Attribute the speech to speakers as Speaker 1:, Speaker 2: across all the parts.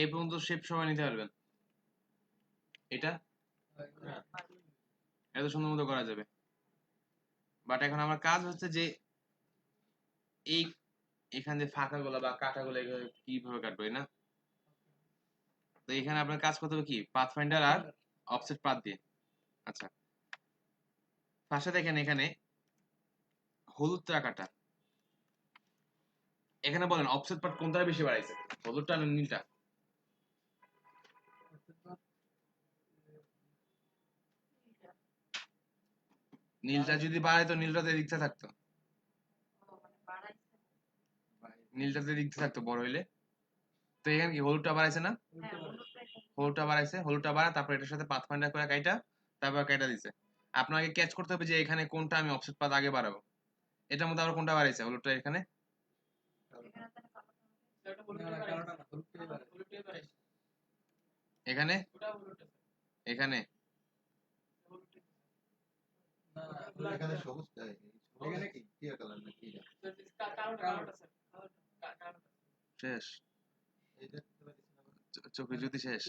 Speaker 1: এই পর্যন্ত শেপ সবাই নিতে পারবেন। এটা এত সুন্দর মতো করা যাবে। বাট এখন আমার কাজ হচ্ছে যে এই এখানে যে ফাঁকাগুলো বা কাটাগুলো এগুলো কিভাবে কাটবো, না? তো এখানে আপনার কাজ করতে হবে কি, পাথফাইন্ডার আর অফসেট পাথ দিয়ে। আচ্ছা, ফার্স্টে দেখেন এখানে হলুদ কাটা, এখানে বলেন অফসেট পাথ কোনটা বেশি বাড়াইছে, হলুদটা না নীলটা? নীলটা যদি বাড়াইতো নীলটাতে দিকতে থাকতো, নীলটাতে দিকতে থাকতো বড় হইলে। তো এখানে কি হলুদটা বাড়াইছে না? হলুদটা বাড়াইছে, হলুদটা বাড়া তারপর এটার সাথে পাথফাইন্ডার করে কাইটা তারপর কাইটা দিছে। আপনাকে ক্যাচ করতে হবে যে এখানে কোনটা আমি অফসেট পাথ আগে বাড়াবো। এটার মধ্যে আবার কোনটা বাড়াইছে, হলুদটা এখানে? এখানে এখানে শেষ, চোখে যদি শেষ।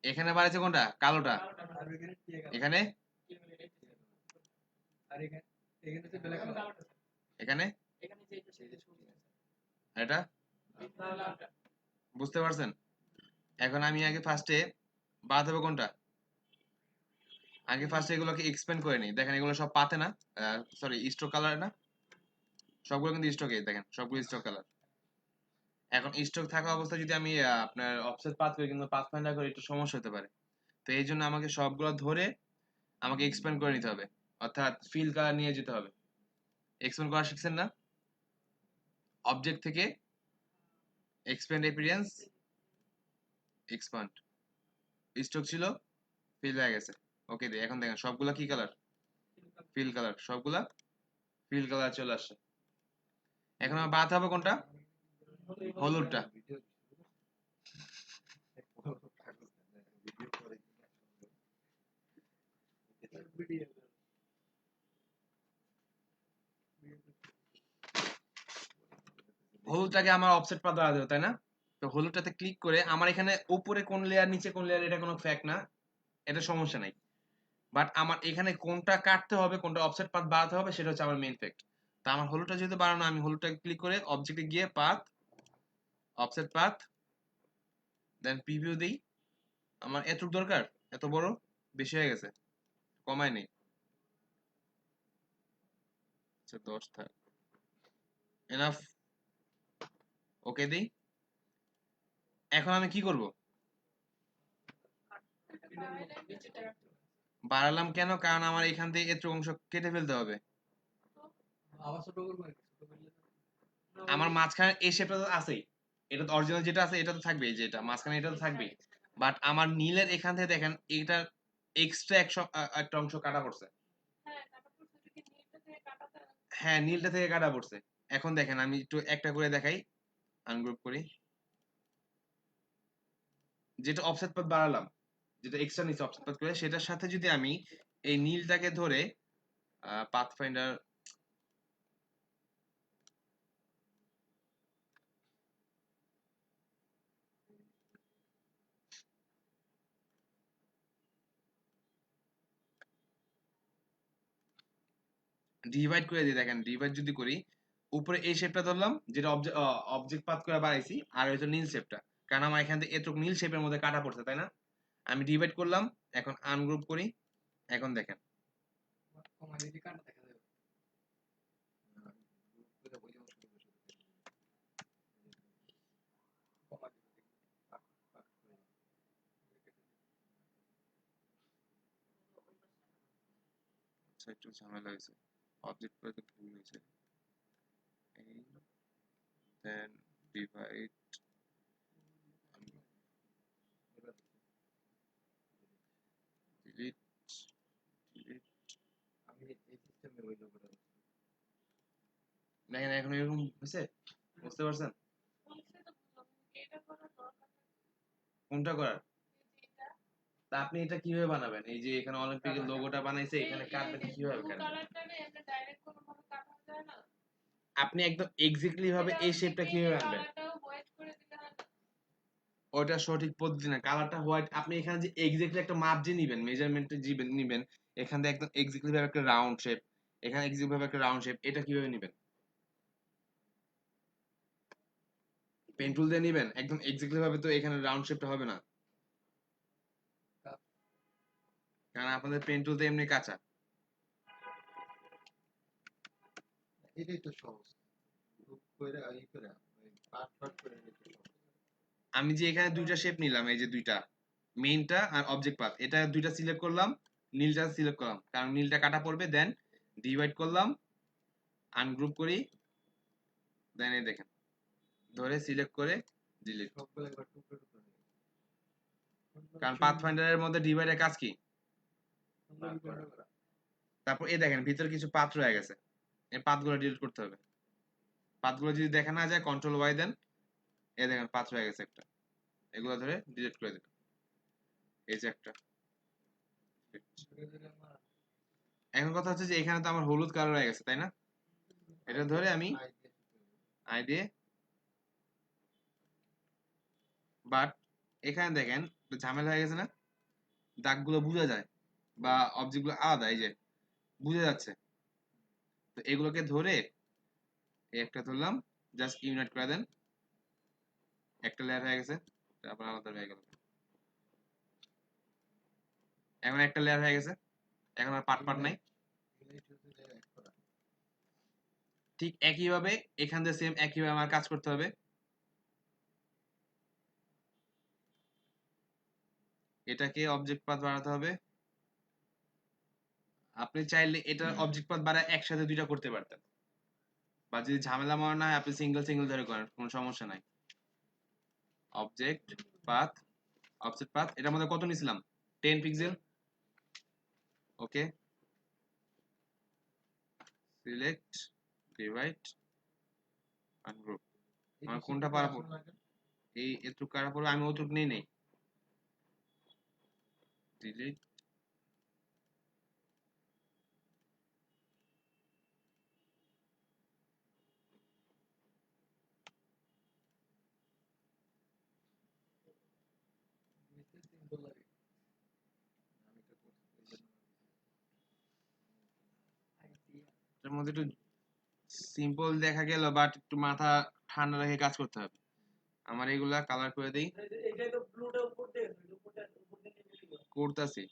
Speaker 1: এখানে বাড়াইছে কোনটা, কালোটা? এখানে এখানে এটা বুঝতে পারছেন? এখন আমি আগে ফার্স্টে বাদ হবে কোনটা, আগে ফার্স্টে এগুলোকে এক্সপ্যান্ড করে নিই। দেখেন এগুলো সব পাতে না, সরি স্ট্রোক কালার না, সবগুলো কিন্তু স্ট্রোকে, দেখেন সবগুলো স্ট্রোক কালার। এখন স্ট্রোক থাকা অবস্থায় যদি আমি আপনার অফসেট পাথ করি কিন্তু পাথ ফাইন্ডার করে একটু সমস্যা হতে পারে। তো এই জন্য আমাকে সবগুলো ধরে আমাকে এক্সপ্যান্ড করে নিতে হবে, অর্থাৎ ফিল কালার নিয়ে যেতে হবে। এক্সপ্যান্ড করা শিখছেন না? অবজেক্ট থেকে এক্সপ্যান্ড অ্যাপিয়ারেন্স, এক্সপ্যান্ড, স্ট্রোক ছিল, ফিল হয়ে গেছে। ওকে দে, এখন দেখেন সবগুলা কি কালার, ফিল কালার, সবগুলা ফিল কালার চলে আসছে। এখন আমার বাদ হবে কোনটা, হলুদটা। হলুদটাকে আমার অফসেট পা দেওয়া যাবে, তাই না? তো হলুদটাতে ক্লিক করে আমার এখানে উপরে কোন লেয়ার নিচে কোন লেয়ার এটা কোনো ফ্যাক্ট না, এটা সমস্যা নাই। বাট আমার এখানে কোনটা কাটতে হবে কোনটা অফসেট পাথ বাড়াতে হবে সেটা হচ্ছে আমার মেইন ফ্যাক্ট। তা আমার হলুদটা যেহেতু বাড়ানো, আমি হলুদটাকে ক্লিক করে অবজেক্টে গিয়ে পাথ, অফসেট পাথ, দেন প্রিভিউ দেই। আমার এতটুকু দরকার, এত বড় বেশি হয়ে গেছে, কমায় নেই। আচ্ছা 10 থাক, এনাফ। ওকে দেই। এখন আমি কি করব, বাড়ালাম কেন, কারণ আমার এখান থেকে এত অংশ কেটে ফেলতে হবে। আমার মাঝখানে এই শেপটা তো আছেই, এটা তো অরিজিনাল যেটা আছে এটা তো থাকবেই, যেটা মাঝখানে এটা তো থাকবেই। বাট আমার নীলের এখান থেকে দেখেন এটা এক্সট্রা একটা অংশ কাটা পড়ছে। হ্যাঁ নীলটা থেকে কাটা পড়ছে। এখন দেখেন আমি একটু একটা করে দেখাই, আনগ্রুপ করি, যেটা অফসেট পাথ বাড়ালাম, যেটা এক্সট্রা নিচে অফসেট পাথ করে সেটার সাথে যদি আমি এই নীলটাকে ধরে পাথ ফাইন্ডার, ডিভাইড করে দিই, দেখেন ডিভাইড যদি করি, উপরে এই শেপটা ধরলাম যেটা অবজেক্ট পাথ করে বাড়াইছি, আর হচ্ছে নীল শেপটা, কারণ আমার এখান থেকে এতটুকু নীল শেপের মধ্যে কাটা পড়ছে, তাই না? আমি ডিভাইড করলাম, এখন আনগ্রুপ করি, এখন দেখেন আচ্ছা, একটু ঝামেলা হয়েছে, অবজেক্ট করে তো ভুল হয়েছে। এই দেন ডিভাইড, ডিলিট, ডিলিট। দেখেন এখন এরকম হয়েছে, বুঝতে পারছেন কোনটা করার? তা আপনি এটা কিভাবে বানাবেন, এই যে এখানে অলিম্পিকের লোগোটা বানাইছে, এখানে কাটবেন কিভাবে কাটবেন? আপনি একদম এক্স্যাক্টলি ভাবে এই শেপটা কিভাবে আনবেন? ওটা সঠিক পদ্ধতি না, কালারটা হোয়াইট। আপনি এখানে যে এক্স্যাক্টলি একটা মাপ যে নিবেন, মেজারমেন্টে যে নিবেন, এখান থেকে একদম এক্স্যাক্টলি ভাবে একটা রাউন্ড শেপ, এখানে এক্স্যাক্টলি ভাবে একটা রাউন্ড শেপ, এটা কিভাবে নিবেন? পেন টুল দিয়ে নিবেন একদম এক্স্যাক্টলি ভাবে, তো এখানে রাউন্ড শেপটা হবে না, কারণ আপনাদের পেন টুল তো এমনি কাঁচা।
Speaker 2: এটাই তো সহজ, গ্রুপ করে ই করে পার্ট পার্ট করে নিতে সহজ।
Speaker 1: আমি যে এখানে দুইটা শেপ নিলাম, এই যে দুইটা, মেইনটা আর অবজেক্ট পাথ, এটা দুইটা সিলেক্ট করলাম, নীলটা সিলেক্ট করলাম কারণ নীলটা কাটা পড়বে, দেন ডিভাইড করলাম, আনগ্রুপ করি, দেন এই দেখেন ধরে সিলেক্ট করে ডিলিট।
Speaker 2: সবগুলো একবার টুকরো টুকরো নিয়ে
Speaker 1: কারণ পাথ ফাইন্ডারের মধ্যে ডিভাইডের কাজ কি?
Speaker 2: ভাগ করা।
Speaker 1: তারপর এই দেখেন ভিতরে কিছু পাথ রয়ে গেছে, এই পাথগুলো ডিলিট করতে হবে। পাথগুলো যদি দেখা না যায় কন্ট্রোল ওয়াই দেন, এই দেখেন পাথ রয়ে গেছে একটা, এগুলো ধরে ডিলিট করে দেবেন। এই যে একটা। এখন কথা হচ্ছে যে এখানে তো আমার হলুদ কালার হয়ে গেছে, তাই না? এটা ধরে আমি আই দিয়ে, বাট এখানে দেখেন একটু ঝামেলা হয়ে গেছে না, দাগগুলো বোঝা যায় বা অবজেক্টগুলো আলাদা, এই যে বোঝা যাচ্ছে। তো এগুলোকে ধরে এই একটা ধরলাম, জাস্ট ইউনাইট করে দেন, একটা লেয়ার হয়ে গেছে, তারপর আলাদা হয়ে গেল। এখন একটা লেয়ার হয়ে গেছে, এখন আর পার্ট পার্ট নাই। ঠিক একইভাবে এখান থেকে সেম একইভাবে আমার কাজ করতে হবে। এটাকে অবজেক্ট পাথ বাড়াতে হবে। আপনি চাইলে এটা অবজেক্ট পাথ বাড়ায় একসাথে দুইটা করতে পারতেন, বা যদি ঝামেলা মনে না হয় আপনি সিঙ্গেল সিঙ্গেল ধরে করেন, কোনো সমস্যা নাই। অবজেক্ট পাথ, অফসেট পাথ, এটার মধ্যে কত নিছিলাম? 10 পিক্সেল। ওকে, সিলেক্ট, ডিভাইড, আনগ্রুপ। আমার কোনটা পারা পড়বে? এই এটুকু কাটা পড়বে, আমি ওটুকু নেই নেই, ডিলিট। এটার মধ্যে একটু সিম্পল দেখা গেল, বাট একটু মাথা ঠান্ডা রেখে কাজ করতে হবে। আমার এগুলা কালার করে দেই, করতেছি।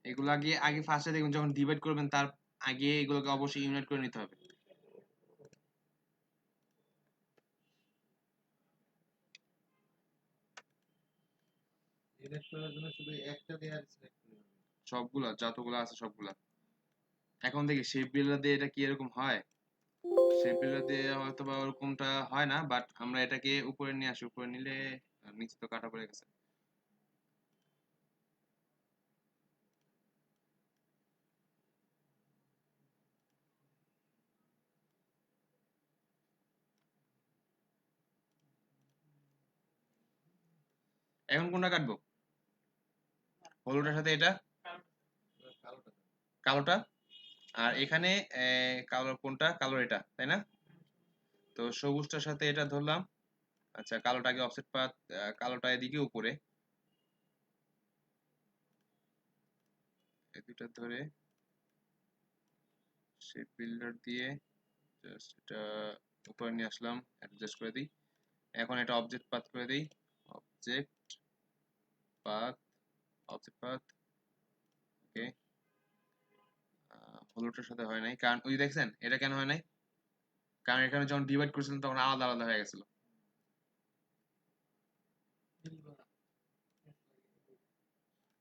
Speaker 1: এগুলো আগে আগে ফার্স্টে দেখুন, যখন ডিভাইড করবেন তার আগে এগুলোকে অবশ্যই ইউনাইট করে নিতে হবে।
Speaker 2: সিলেক্ট করার জন্য শুধু একটা লেয়ার সিলেক্ট করতে হবে।
Speaker 1: সবগুলা যতগুলো আছে সবগুলা। এখন দেখি শেপ বিল্ডার দিয়ে এটা কি এরকম হয়, শেপ বিল্ডার দিয়ে হয়তো বা ওরকমটা হয় না, বাট আমরা এটাকে উপরে নিয়ে আসি, উপরে নিলে নিচে তো কাটা পড়ে গেছে। এখন কোনটা কাটবো? হলুদের সাথে এটা,
Speaker 2: কালোটা
Speaker 1: কালোটা, আর এখানে কালো কোনটা? কালো এটা, তাই না? তো সবুজটার সাথে এটা ধরলাম। আচ্ছা, কালোটাকে অফসেট পাথ, কালোটা এদিকে উপরে, এই দুটো ধরে শেপ বিল্ডার দিয়ে জাস্ট এটা উপরে নিয়ে আসলাম, অ্যাডজাস্ট করে দিই। এখন এটা অবজেক্ট পাথ করে দিই, অবজেক্ট পাথ, অবজেক্ট পাথ। ওকে, হলুদটার সাথে হয় নাই, কারণ ওই দেখছেন এটা কেন হয় নাই, কারণ এখানে যখন ডিভাইড করেছিলাম তখন আলাদা আলাদা হয়ে গেছিল।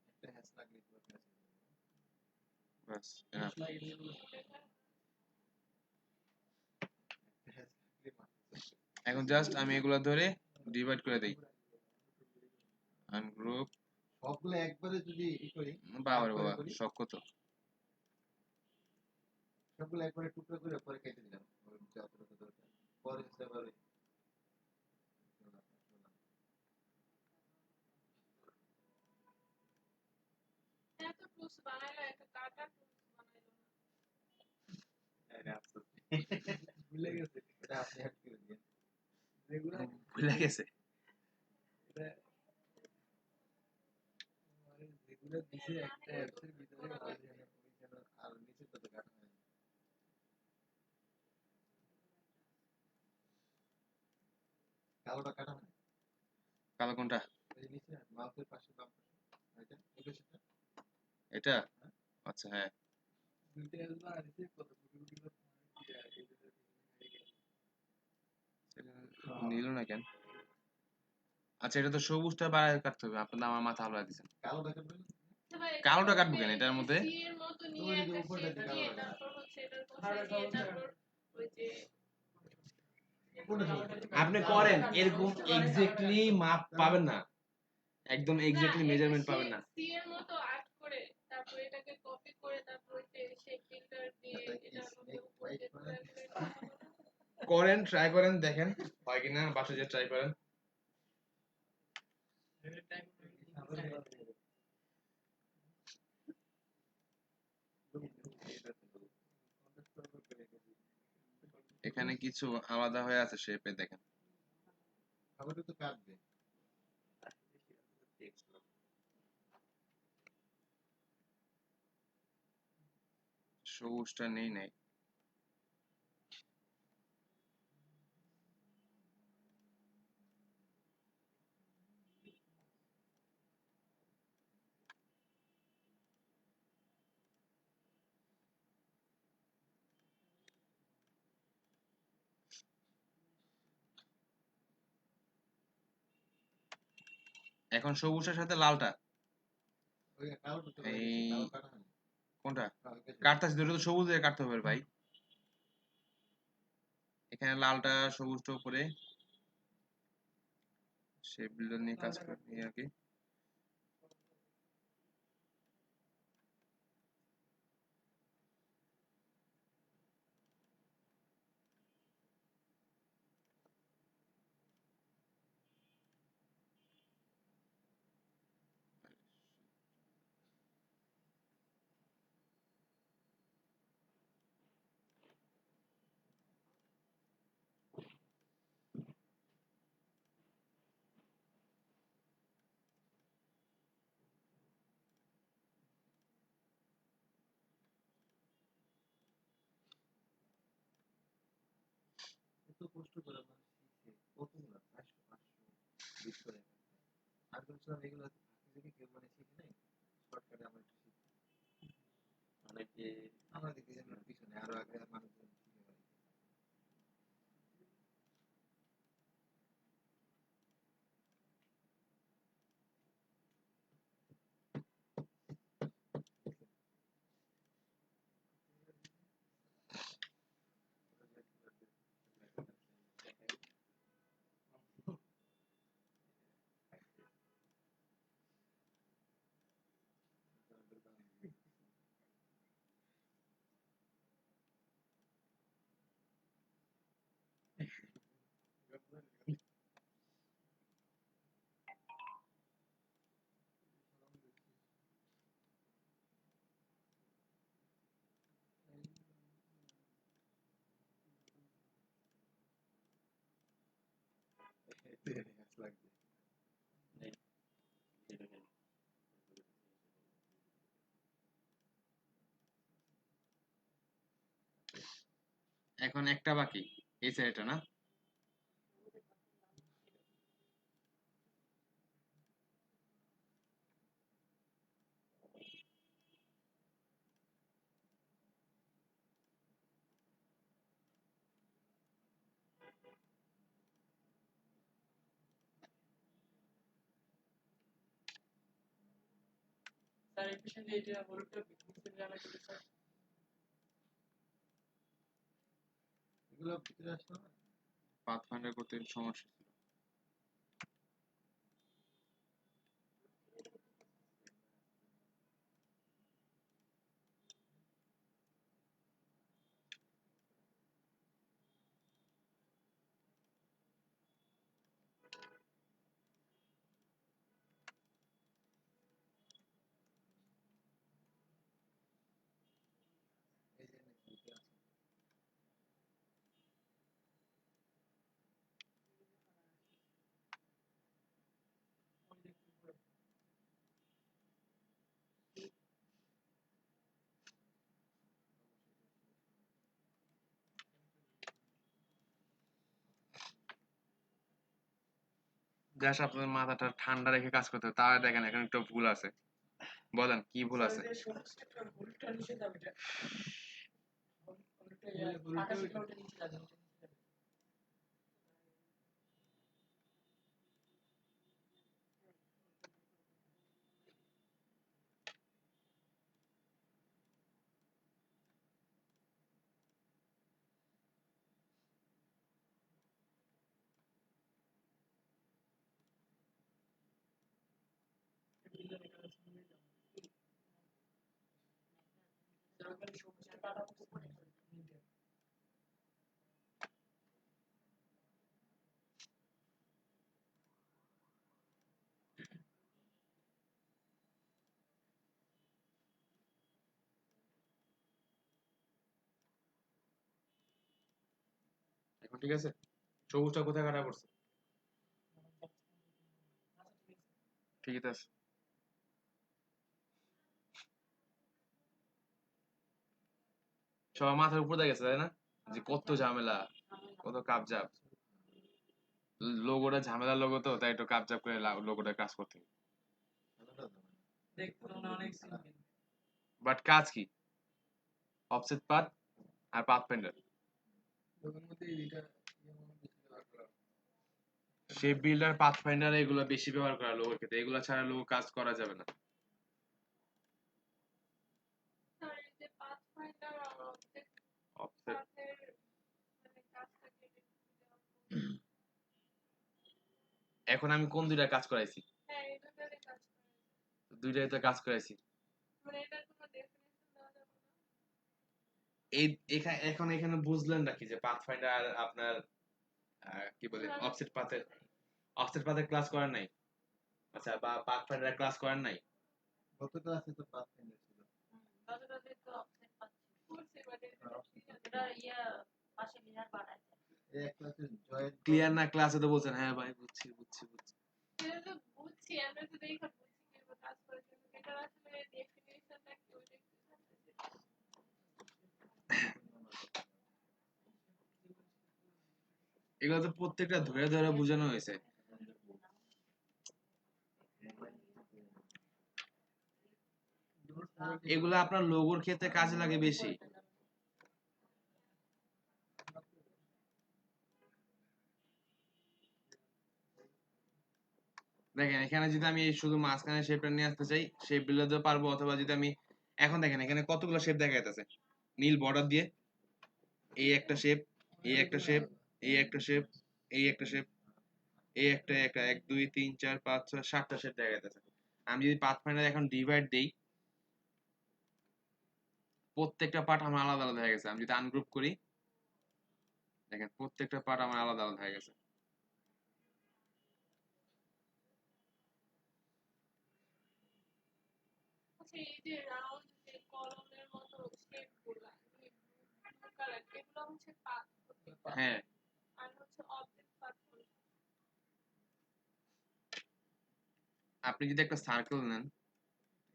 Speaker 2: একটা হ্যাশ লাগলে পুরো ক্লাস হয়ে যাবে।
Speaker 1: বাস enough।
Speaker 2: একটা হ্যাশ লাগলে মারতে
Speaker 1: এখন জাস্ট আমি এগুলো ধরে ডিভাইড করে দিই, আনগ্রুপ।
Speaker 2: সবগুলো একবারে যদি ই করি, ভাগ
Speaker 1: বাবারে
Speaker 2: করে
Speaker 1: বাবা,
Speaker 2: করি,
Speaker 1: শখ কত!
Speaker 2: সবগুলো একবারে টুকরো করে পরে কেটে দিলাম যতটুকু দরকার, পরে সেভাবে এটা আপনি অ্যাড করে দিন।
Speaker 1: ভুলে গেছে।
Speaker 2: আর নিচে তো কাটা হয়। কালোটা কাটা হয়।
Speaker 1: কালো কোনটা?
Speaker 2: এই নিচে মাউসের পাশে বাম পাশে। এটা এই পাশেটা।
Speaker 1: এটা? আচ্ছা হ্যাঁ। নিল না কেন? আচ্ছা এটা তো সবুজটা বাড়ায় কাটতে হবে, আপনার আমার মাথা হালুয়া দিচ্ছেন।
Speaker 2: কালোটা কাটবেন।
Speaker 1: কালোটা কাটবো কেন এটার মধ্যে?
Speaker 2: ওই যে উপরটা দিয়ে কালোটা কাটা। কোনটা সমস্যা?
Speaker 1: আপনি করেন এরকম এক্স্যাক্টলি মাপ পাবেন না, একদম এক্স্যাক্টলি মেজারমেন্ট পাবেন না। করেন, ট্রাই করেন, দেখেন হয় কিনা, বাসায় যে ট্রাই করেন। এখানে কিছু আলাদা হয়ে আছে শেপে, দেখেন।
Speaker 2: আবার তো কাটবে।
Speaker 1: সবুজটা নেই নাই। এখন সবুজের সাথে লালটা,
Speaker 2: ওই কালোটা তো
Speaker 1: এই
Speaker 2: কালো কাটা হয়।
Speaker 1: কোনটা
Speaker 2: কালকে
Speaker 1: কাটতেছি? দুটো তো সবুজ দিয়ে কাটতে হবে ভাই। এখানে লালটা সবুজটা উপরে, শেপ বিল্ডার নিয়ে কাজ করি আর কি।
Speaker 2: এত কষ্ট করে মানুষ শিখে কতগুলো 400 500 বিট করে আর বলছিলাম এগুলো থেকে কেউ মানে শিখে নাই শর্টকাটে আমরা একটু শিখি অনেকে আমরা দেখি যে পিছনে আরো আগে মানুষজন শিখে ফেলে। লাগবে
Speaker 1: এখন একটা বাকি, এই সাইডটা না?
Speaker 2: এগুলো ভিতরে আসলো না
Speaker 1: পাথফাইন্ডার করতে সমস্যা ছিল।
Speaker 2: এই যে ভিতরে আছে
Speaker 1: জাস্ট আপনার মাথাটা ঠান্ডা রেখে কাজ করতে হবে, তাহলে দেখেন এখানে একটা ভুল আছে। বলেন কি ভুল আছে? এখন ঠিক আছে? সবুজটা কোথায় কাটা পড়ছে? ঠিকই তো আছে। সবার মাথার উপর দিয়ে গেছে, তাই না? যে কত ঝামেলা, কত কাপজাপ। লোগোটা ঝামেলার লোগো তো, তাই একটু কাপজাপ করে লোগোটা কাজ করতে হবে। বাট কাজ কি? অফসেট পাথ আর path finder. Shape builder, path finder এগুলো বেশি ব্যবহার করা লোগোর ক্ষেত্রে, এগুলো ছাড়া লোগো কাজ করা যাবে না। অফসেট এখন আমি কোন দুইটা কাজ করাইছি? দুইটাই তো কাজ করাইছি। এই এখন এখানে বুঝলেন নাকি যে পাথ ফাইন্ডার আপনার কি বলে অফসেট পাথের ক্লাস করেন নাই? আচ্ছা, বা পাথ ফাইন্ডার ক্লাস করেন নাই?
Speaker 2: গত ক্লাসে তো পাথফাইন্ডার ছিল। এই এক ক্লাসে জয়েন্ট
Speaker 1: ক্লিয়ার না ক্লাসে তো বলছেন হ্যাঁ ভাই বুঝছি বুঝছি বুঝছি। এগুলো তো প্রত্যেকটা ধরে ধরে বোঝানো হয়েছে। এগুলো আপনার লোগোর ক্ষেত্রে কাজে লাগে বেশি। দেখেন এখানে যদি আমি এই শুধু মাঝখানে শেপটা নিয়ে আসতে চাই, শেপ বিল্ডারও পারবো, অথবা যদি আমি এখন দেখেন এখানে কতগুলো শেপ দেখা যাচ্ছে নীল বর্ডার দিয়ে। এই একটা শেপ, এই একটা শেপ, এই একটা শেপ, এই একটা শেপ, এই একটা একটা 1 2 3 4 5 6 7টা শেপ দেখা যাচ্ছে। আমি যদি পাথ ফাইন্ডার এখন ডিভাইড দেই, প্রত্যেকটা পার্ট আমার আলাদা আলাদা হয়ে গেছে। আমি যদি আনগ্রুপ করি, দেখেন প্রত্যেকটা পার্ট আমার আলাদা আলাদা হয়ে গেছে। হ্যাঁ, আপনি যদি একটা সার্কেল নেন,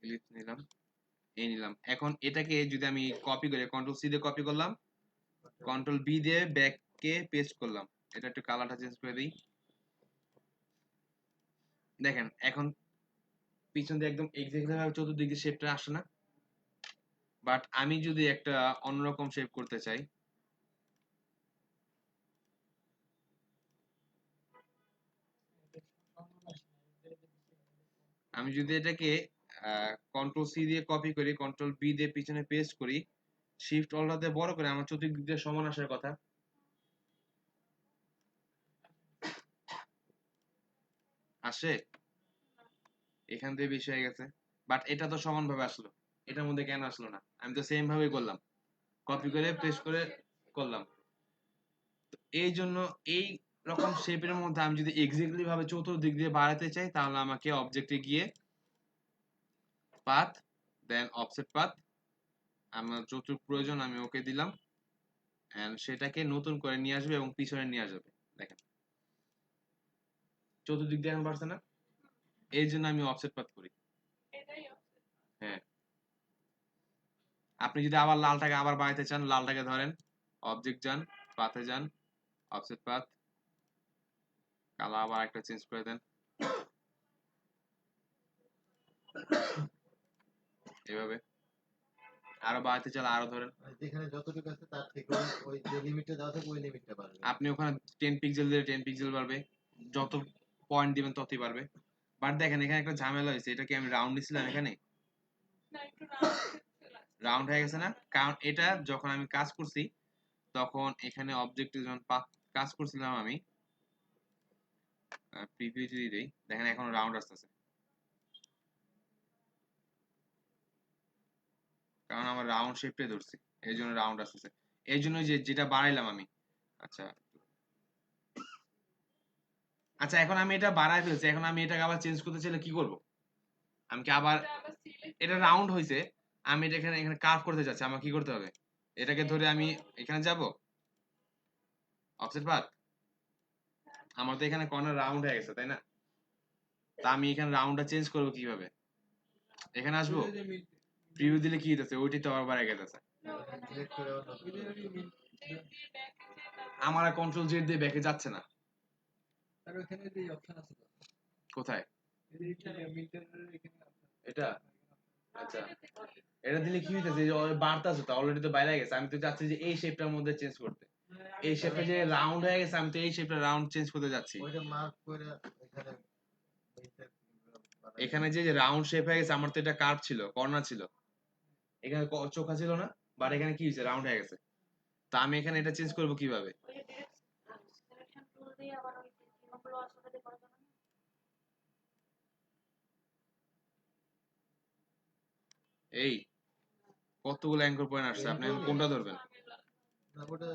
Speaker 1: এলিপস নিলাম, এই নিলাম, এখন এটাকে যদি আমি কপি করি, কন্ট্রোল সি দিয়ে কপি করলাম, কন্ট্রোল বি দিয়ে ব্যাককে পেস্ট করলাম, এটা একটু কালারটা চেঞ্জ করে দিই। দেখেন এখন পিছন দিয়ে একদম এক্স্যাক্টলি ভাবে চতুর্দিক দিয়ে শেপটা আসে না? বাট আমি যদি একটা অন্যরকম শেপ করতে চাই, আমি যদি এটাকে কন্ট্রোল সি দিয়ে কপি করি, কন্ট্রোল বি দিয়ে পিছনে পেস্ট করি, শিফট অলটাতে বড় করে, আমার চতুর্দিক দিয়ে সমান আসার কথা। আসে? এখান দিয়ে বেশি হয়ে গেছে। বাট এটা তো সমান ভাবে আসলো, এটার মধ্যে কেন আসলো না? আমি তো সেম ভাবেই করলাম, কপি করে পেস্ট করে করলাম। এই জন্য এই রকম শেপের মধ্যে আমি যদি এক্স্যাক্টলি ভাবে চতুর্দিক দিয়ে বাড়াতে চাই, তাহলে আমাকে অবজেক্টে গিয়ে পাথ, দেন অফসেট পাথ, আমার যতটুকু প্রয়োজন আমি ওকে দিলাম, এন্ড সেটাকে নতুন করে নিয়ে আসবে এবং পিছনে নিয়ে আসবে। দেখেন চতুর্দিক দিয়ে এখন বাড়ছে না? এই জন্য আমি অফসেট পাথ করি। হ্যাঁ, আপনি যদি আবার লালটাকে আবার বাড়াইতে চান, লালটাকে ধরেন, অবজেক্ট যান, পাথে যান, অফসেট পাথ, কালার আবার একটা চেঞ্জ করে দেন, এভাবে আরো বাড়াতে চাইলে আরো ধরেন।
Speaker 2: মানে যেখানে যতটুকু আছে তার থেকে ওই যে লিমিটটা দেওয়া থাকে ওই লিমিটটা বাড়বে।
Speaker 1: আপনি ওখানে 10 পিক্সেল দিলে 10 পিক্সেল বাড়বে, যত পয়েন্ট দিবেন ততই বাড়বে। বাট দেখেন এখানে একটা ঝামেলা হয়েছে, এটা কি আমি রাউন্ড দিছিলাম এখানে? রাউন্ড হয়ে গেছে না, কারণ এটা যখন আমি কাজ করছি তখন এখানে অবজেক্টে যখন কাজ করছিলাম আমি, প্রিভিউ যদি দেই দেখেন এখন রাউন্ড আসতেছে, কারণ আমার রাউন্ড শেপটাই ধরছি, এই জন্য রাউন্ড আসতেছে। এই জন্য যে যেটা বাড়াইলাম আমি। আচ্ছা আচ্ছা, এখন আমি এটা বাড়ায় ফেলছি, এখন আমি এটাকে আবার চেঞ্জ করতে চাইলে কি করব? আমি কি আবার, এটা রাউন্ড হয়েছে, আমি এটা এখানে এখানে কার্ভ করতে চাচ্ছি, আমার কি করতে হবে? এটাকে ধরে আমি এখানে যাব, অফসেট পাথ, আমার তো এখানে কর্নার রাউন্ড হয়ে গেছে তাই না? তা আমি এখানে রাউন্ডটা চেঞ্জ করবো কিভাবে? এখানে আসবো, প্রিভিউ দিলে কি হইতেছে, ওইটাই তো আবার বাইরে গেছে।
Speaker 2: সিলেক্ট করে আবার নতুন করে।
Speaker 1: আমার কন্ট্রোল জেড দিয়ে ব্যাকে যাচ্ছে না।
Speaker 3: আর ওখানে যে অপশন আছে তো,
Speaker 1: কোথায়?
Speaker 3: এই যে মিটারের এখানে option আছে।
Speaker 1: এটা আচ্ছা, এটা দিলে কি হইতেছে, যে বাড়তাছে তো, অলরেডি তো বাইরে গেছে, আমি তো চাচ্ছি যে এই শেপটার মধ্যে চেঞ্জ করতে। এই শেপটা যে রাউন্ড হয়ে গেছে, আমি তো এই শেপটা রাউন্ড চেঞ্জ করতে যাচ্ছি।
Speaker 2: ওইটা মার্ক করে এখানে এইটা বানাই
Speaker 1: এখানে যে রাউন্ড শেপ হয়ে গেছে, আমার তো এটা কার্ভ ছিল, কর্নার ছিল, এখানে চোখা ছিল না, বাট এখানে কি হয়েছে, রাউন্ড হয়ে গেছে। তা আমি এখানে এটা চেঞ্জ করবো কিভাবে? এই কতগুলো অ্যাঙ্কর পয়েন্ট আসছে, আপনি এখন কোনটা ধরবেন?
Speaker 2: না ওটা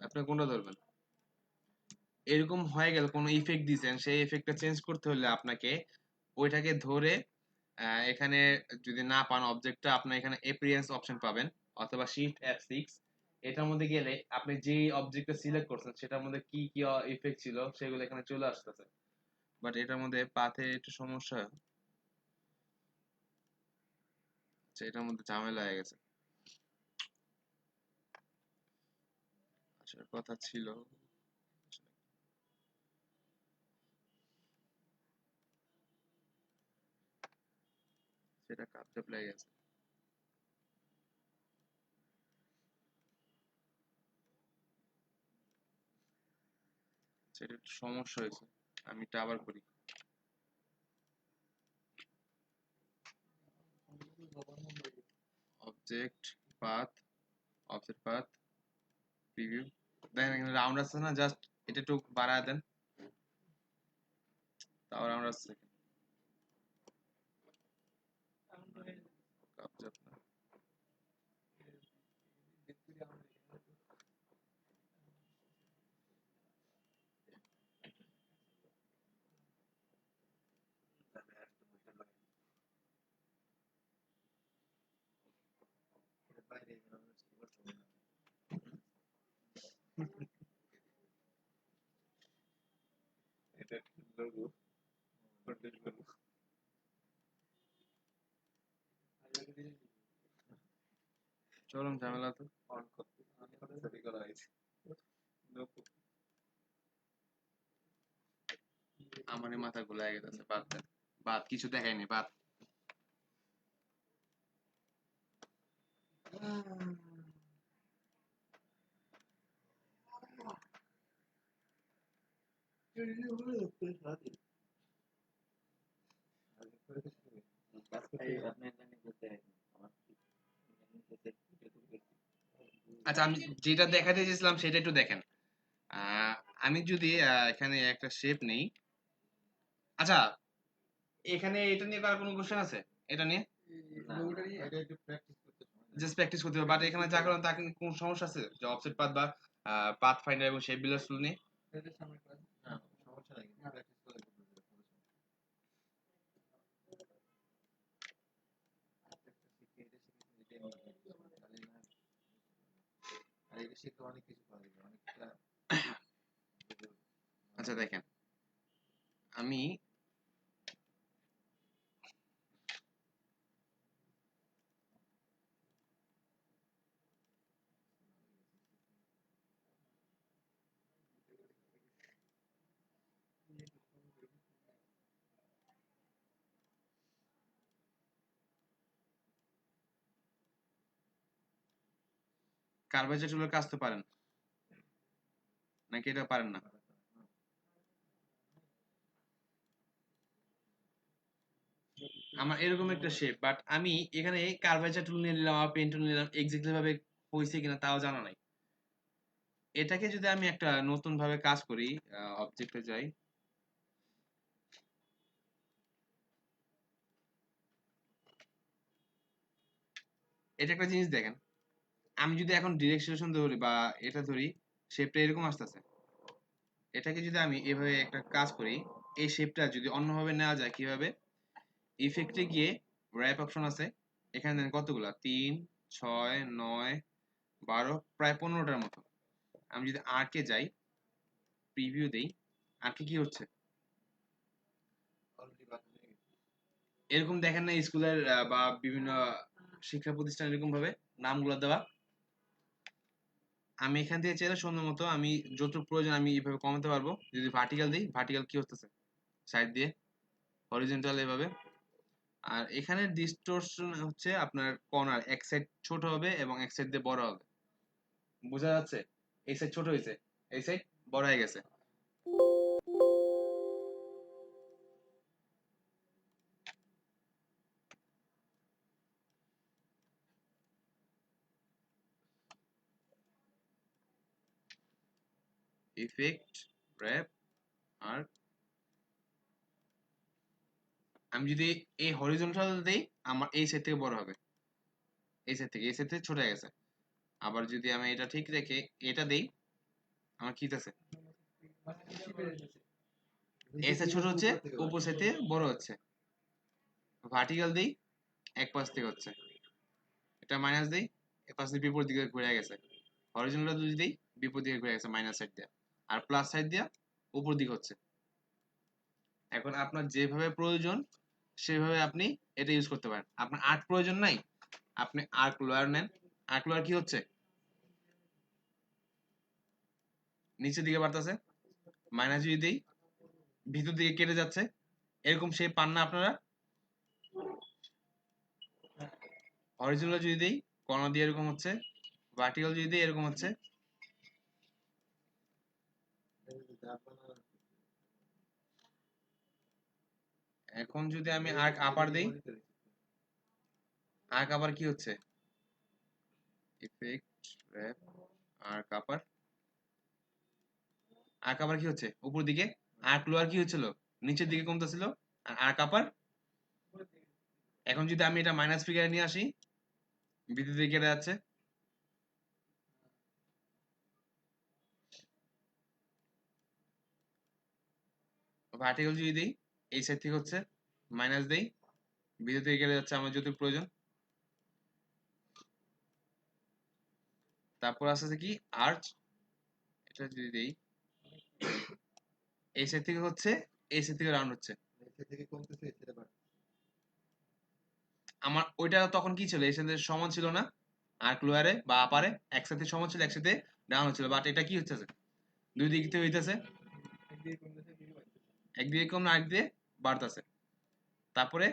Speaker 1: আপনি কোনটা ধরবেন? এরকম হয়ে গেল, কোনো ইফেক্ট দিয়েছেন, সেই ইফেক্টটা চেঞ্জ করতে হলে আপনাকে ওইটাকে ধরে এখানে যদি না পান অবজেক্টটা, আপনার এখানে অ্যাপিয়ারেন্স অপশন পাবেন, অথবা শিফট F6, এটার মধ্যে গেলে আপনি যে অবজেক্টটা সিলেক্ট করছেন সেটার মধ্যে কি কি ইফেক্ট ছিল সেগুলো এখানে চলে আসতেছে। বাট এটার মধ্যে পাথে একটু সমস্যা, আচ্ছা এটার মধ্যে ঝামেলা হয়ে গেছে। আসার কথা ছিল, সেটা কাজে লেগে গেছে, সেটা একটু সমস্যা হয়েছে, আমি এটা আবার করি। Object path, object path, preview, দেখেন এখানে রাউন্ড আসছে না, জাস্ট এটা একটু বাড়ায় দেন, তাও রাউন্ড আসছে। কাবজা আপনার।
Speaker 2: বাইরে এখানে করতে হবে না।
Speaker 4: এটা লোগো, কন্টেন্ট লোগো।
Speaker 1: চরম ঝামেলা তো।
Speaker 4: অন করতে সেটিং করা হয়েছে।
Speaker 1: আমারই মাথা ঘুলাই গেছে, বাদ দেন, বাদ, কিছু দেখায়নি, বাদ। আচ্ছা আমি যেটা দেখাতে চেয়েছিলাম সেটা একটু দেখেন। আহ, আমি যদি এখানে একটা শেপ নেই, আচ্ছা এখানে এটা নিয়ে কার কোনো কোশ্চেন আছে? এটা নিয়ে
Speaker 3: লোগোটা নিয়ে
Speaker 2: এটা একটু প্র্যাকটিস করতে সময় লাগে।
Speaker 1: জাস্ট প্র্যাকটিস করতে হবে, বাট এখানে যা করেন তাকে কোনো সমস্যা আছে যে অফসেট পাথ বা পাথ ফাইন্ডার এবং শেপ বিল্ডার টুল নিয়ে?
Speaker 3: এটা সামনে ক্লাস।
Speaker 2: না সমস্যা নাই, কিন্তু প্র্যাকটিস করে করতে হবে, কোনো সমস্যা নেই। শিখে এটা শিখে এটাই মনে হয় তাহলে না। আর এটা শিখে অনেক কিছু পাওয়া যাবে, অনেকটা
Speaker 1: আচ্ছা দেখেন, আমি কার্ভেচার টুলের কাজ তো পারেন নাকি এটা পারেন না? আমার এরকম একটা শেপ, বাট আমি এখানে কার্ভেচার টুল নিয়ে নিলাম আর পেন টুল নিলাম, এক্স্যাক্টলি ভাবে হয়েছে কিনা তাও জানা নাই। এটাকে যদি আমি একটা নতুন ভাবে কাজ করি, অবজেক্টে যাই, এটা একটা জিনিস দেখেন, আমি যদি এখন ডিরেকশন ধরি বা এটা ধরি, শেপটা এরকম আসতেছে। এটাকে যদি আমি এভাবে একটা কাজ করি, এই শেপটা যদি অন্যভাবে নেওয়া যায় কিভাবে, ইফেক্টে গিয়ে র্যাপ অপশন আছে, এখানে দেন কতগুলা, 3 6 9 12, প্রায় 15টার মতো। আমি যদি আর্কে যাই, প্রিভিউ দেই, আর্কে কি হচ্ছে
Speaker 2: অলরেডি বাকি হয়ে গেছে।
Speaker 1: এরকম দেখেন না স্কুলের বা বিভিন্ন শিক্ষা প্রতিষ্ঠান এরকম ভাবে নামগুলো দেওয়া। আমি এখান থেকে চাইলে সুন্দর মতো আমি যতটুকু প্রয়োজন আমি এইভাবে কমাতে পারবো। যদি ভার্টিক্যাল দিই, ভার্টিক্যাল কি হতেছে সাইড দিয়ে, হরিজন্টাল এভাবে। আর এখানে ডিস্টরশন হচ্ছে আপনার কর্নার, এক সাইড ছোট হবে এবং এক সাইড দিয়ে বড় হবে। বোঝা যাচ্ছে? এই সাইড ছোট হয়েছে, এই সাইড বড় হয়ে গেছে। ইফেক্ট, র্যাপ, আর আমি যদি এই হরিজন্টাল দেই, আমার এই সাইড থেকে বড় হবে, এই সাইড থেকে ছোট হয়ে গেছে। আবার যদি আমি এটা ঠিক রেখে এটা দেই, আমার কি আছে,
Speaker 3: মানে বেশি বেড়ে গেছে।
Speaker 1: এই সাইড ছোট হচ্ছে, উপর সাইড থেকে বড় হচ্ছে। ভার্টিক্যাল দেই, এক পাশ থেকে হচ্ছে, এটা মাইনাস দেই, এক পাশ দিয়ে বিপরীত দিকে ঘুরে গেছে। হরিজন্টাল যদি দেই, বিপরীত দিকে ঘুরে গেছে মাইনাস সাইড দিয়ে, আর প্লাস সাইড দিয়ে উপর দিকে হচ্ছে। এখন আপনার যেভাবে প্রয়োজন সেভাবে আপনি এটা ইউজ করতে পারেন। আপনার আর্ক প্রয়োজন নাই, আপনি আর্ক লোয়ার নেন। আর্ক লোয়ার কি হচ্ছে, নিচের দিকে বাড়তেছে, মাইনাস যদি দেই ভিতর দিকে কেটে যাচ্ছে। এরকম শেপ পান না আপনারা? হরিজন্টাল যদি দেই কর্নার দিয়ে এরকম হচ্ছে, ভার্টিক্যাল যদি দেই এরকম হচ্ছে। এখন যদি আমি আর্ক আপার দেই, আর্ক আপার কি হচ্ছে, ইফেক্ট, র্যাপ, আর্ক আপার, আর্ক আপার কি হচ্ছে উপর দিকে, আর্ক লোয়ার কি হচ্ছিল নিচের দিকে কমতেছিল, আর আর্ক আপার। এখন যদি আমি এটা মাইনাস ফিগারে নিয়ে আসি, ভিতর দিকে কেটে যাচ্ছে। ভার্টিক্যাল যদি দিই, এই সাইড থেকে হচ্ছে, মাইনাস দেই, ভিতর থেকে কেটে যাচ্ছে আমার যতটুকু প্রয়োজন। তারপর আসছে কি আর্চ, এটা যদি দেই, এই সাইড থেকে হচ্ছে, এই সাইড থেকে রাউন্ড হচ্ছে।
Speaker 2: এসে থেকে কমতেছে, সেটা বাড়ছে।
Speaker 1: আমার ওইটা তখন কি ছিল, এই সাথে সমান ছিল না, আর্ক লোয়ারে বা আপারে একসাথে সমান ছিল, একসাথে ডাউন হচ্ছিল। বাট এটা কি হচ্ছে, দুই দিক থেকে হইতেছে,
Speaker 3: একদিকে কমতেছে, একদিকে বাড়তেছে।
Speaker 1: একদিকে কম আরেক দিয়ে বাড়তেছে। তারপরে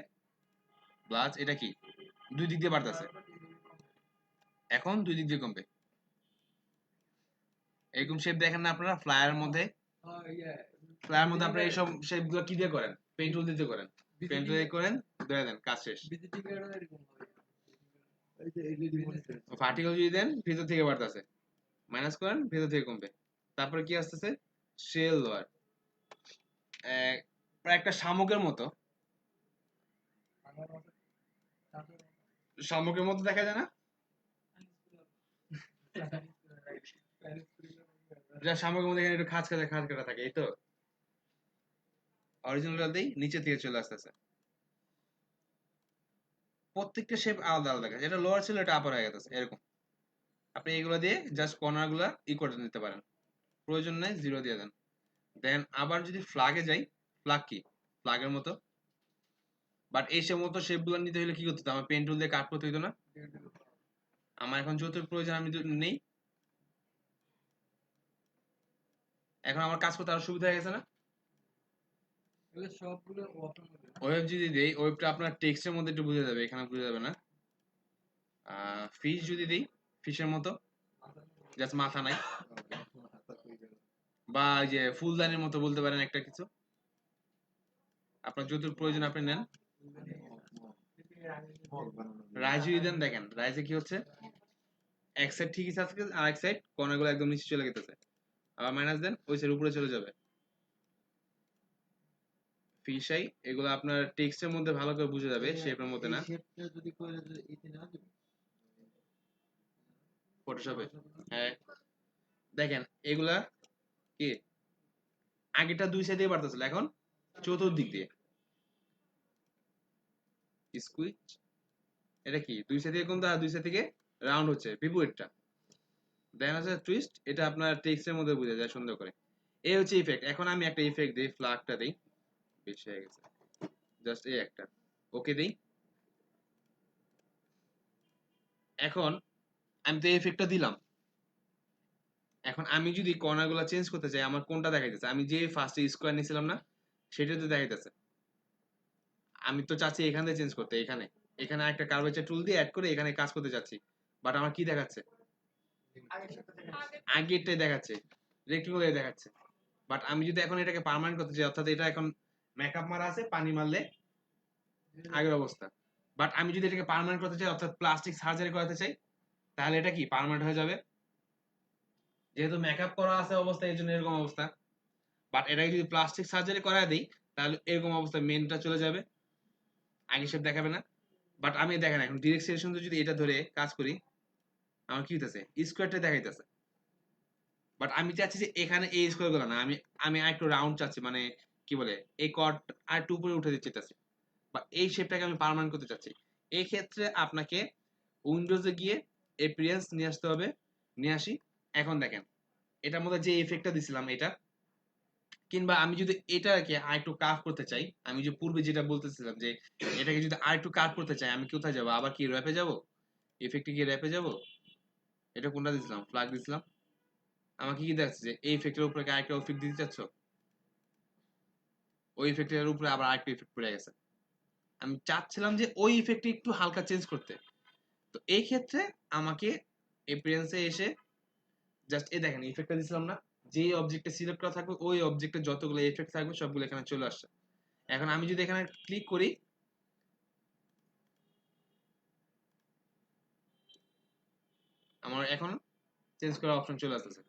Speaker 1: প্লাস এটা কি দুই দিক দিয়ে বাড়তেছে, এখন দুই দিক দিয়ে কমবে। এরকম শেপ দেখেন না আপনারা ফ্লায়ারের মধ্যে, ফ্লায়ার মধ্যে আপনারা এইসব শেপ গুলো কি দিয়ে করেন, পেন টুল দিয়ে করেন, পেন টুল দিয়ে করেন, ধরে দেন, কাজ শেষ।
Speaker 3: ভিজিটিং কার্ডও এরকম হবে।
Speaker 2: এই যে এলইডি মনিটর,
Speaker 1: ভার্টিক্যাল যদি দেন ভিতর থেকে বাড়তেছে, মাইনাস করেন ভিতর থেকে কমবে। তারপরে কি আসতেছে, শেল লোয়ার, প্রায় একটা শামুকের মতো,
Speaker 3: আমার মতে তারপর
Speaker 1: শামুকের মতো দেখা যায় না, যা শামুকের মধ্যে এখানে একটু খাঁজ কাটা থাকে, এই তো। অরিজিনালটা দেই, নিচে থেকে চলে আসতেছে। প্রত্যেকটা শেপ আলাদা আলাদা কাজ, এটা লোয়ার ছিল এটা আপার হয়ে গেছে এরকম। আপনি এগুলো দিয়ে জাস্ট কর্নার গুলা করে নিতে পারেন, প্রয়োজন নেই জিরো দিয়ে দেন। দেন আবার যদি ফ্লাগে যাই, ফ্লাগ কি ফ্লাগের মতো, বাট এই সে মতো শেপ গুলো নিতে হলে কি করতে হতো, আমার পেন টুল দিয়ে কাট করতে হতো না। আমার এখন যতটুকু প্রয়োজন আমি নেই, এখন আমার কাজ করতে আরো সুবিধা হয়ে গেছে না।
Speaker 3: এগুলো সবগুলো অপশন হবে।
Speaker 1: ওয়েব যদি দেই, ওয়েবটা আপনার টেক্সটের মধ্যে একটু বুঝে যাবে, এখানে বুঝে যাবে না। ফিশ যদি দেই, ফিশের মতো, জাস্ট মাথা নাই,
Speaker 2: হাতা কই গেল?
Speaker 1: বা ওই যে ফুলদানির মতো বলতে পারেন একটা কিছু, আপনার যতটুকু প্রয়োজন আপনি নেন।
Speaker 2: মগ বানানো যায়।
Speaker 1: রাইজ যদি দেন, দেখেন রাইজে কি হচ্ছে, এক সাইড ঠিকই আছে আর এক সাইড কর্নারগুলো একদম নিচে চলে গেছে। আবার মাইনাস দেন, ওই সাইড উপরে চলে যাবে। ফিশাই এগুলো আপনার টেক্সটের মধ্যে ভালো করে বুঝে যাবে, শেপের মধ্যে না।
Speaker 2: এই শেপটা যদি করে যে ইতে না দেব
Speaker 1: ফটোশপে, হ্যাঁ দেখেন এগুলা কি আগেটা দুই সাইড দিয়ে পারতেছিল, এখন চতুর্দিক দিয়ে স্কুইচ। এটা কি দুই সাইড থেকে কোনটা, দুই সাইড থেকে রাউন্ড হচ্ছে বিপরীতটা। দেখেন হচ্ছে টুইস্ট, এটা আপনার টেক্সটের মধ্যে বোঝা যায় সুন্দর করে। এই হচ্ছে ইফেক্ট। এখন আমি একটা ইফেক্ট দিই, ফ্ল্যাগটা দিই, বেশি হয়ে গেছে, জাস্ট এই একটা ওকে দিই। এখন আমি তো ইফেক্টটা দিলাম, এখন আমি যদি কর্নারগুলো চেঞ্জ করতে চাই, আমার কোনটা দেখাইতেছে, আমি যে ফার্স্টে স্কোয়ার নিয়েছিলাম না, সেটা তো দেখাইতেছে। আমি তো চাচ্ছি এখান থেকে চেঞ্জ করতে, এখানে এখানে একটা কার্ভেচার টুল দিয়ে অ্যাড করে এখানে কাজ করতে চাচ্ছি, বাট আমার কি দেখাচ্ছে, আগেরটাই দেখাচ্ছে, রেক্টেঙ্গুলার দেখাচ্ছে। বাট আমি যদি এখন এটাকে পার্মানেন্ট করতে চাই, অর্থাৎ এটা এখন মেকআপ মারা আছে, পানি মারলে আগের অবস্থা, বাট আমি যদি এটাকে পার্মানেন্ট করতে চাই, অর্থাৎ প্লাস্টিক সার্জারি করাতে চাই, তাহলে এটা কি পার্মানেন্ট হয়ে যাবে। যেহেতু মেকআপ করা আছে অবস্থা, এই জন্য এরকম অবস্থা। বাট এটাকে যদি প্লাস্টিক সার্জারি করায় দিই, তাহলে এরকম অবস্থা, মেনটা চলে যাবে, আগে সব দেখাবে না। বাট আমি দেখেন এখন ডিরেক্ট সিলেকশন যদি এটা ধরে কাজ করি, আমার কি হইতেছে, স্কোয়ারটা দেখাইতেছে। বাট আমি চাচ্ছি যে এখানে এই স্কোয়ার গুলো না, আমি আমি আরেকটু রাউন্ড চাচ্ছি, মানে কি বলে এই কট আর একটু উপরে উঠে দিতে চাচ্ছি, বা এই শেপটাকে আমি পার্মানেন্ট করতে চাচ্ছি। এই ক্ষেত্রে আপনাকে উইন্ডোজে গিয়ে এপিয়ারেন্স নিয়ে আসতে হবে, নিয়ে আসি। এখন দেখেন এটার মধ্যে যে ইফেক্টটা দিছিলাম এটা, কিংবা আমি যদি এটাকে আর একটু কার্ভ করতে চাই, আমি যে পূর্বে যেটা বলতেছিলাম যে এটাকে যদি আর একটু কার্ভ করতে চাই, আমি কোথায় যাব, আবার কি র্যাপে যাব, ইফেক্টে গিয়ে র্যাপে যাব। এটা কোনটা দিছিলাম, ফ্ল্যাগ দিছিলাম। আমাকে কি দেখাচ্ছে যে এই ইফেক্টের উপরে আরেকটা ইফেক্ট দিতে চাচ্ছ, ওই ইফেক্টের উপরে আবার আরেকটা ইফেক্ট পড়ে গেছে। আমি চাচ্ছিলাম যে ওই ইফেক্টটা একটু হালকা চেঞ্জ করতে। তো এই ক্ষেত্রে আমাকে এপিয়ারেন্সে এসে জাস্ট এই দেখেন ইফেক্টটা দিছিলাম না, যে অবজেক্টে সিলেক্ট করা থাকবে ওই অবজেক্টে যতগুলো ইফেক্ট থাকবে সবগুলো এখানে চলে আসছে। এখন আমি যদি এখানে ক্লিক করি, আমার এখন চেঞ্জ করার অপশন চলে আসতেছে,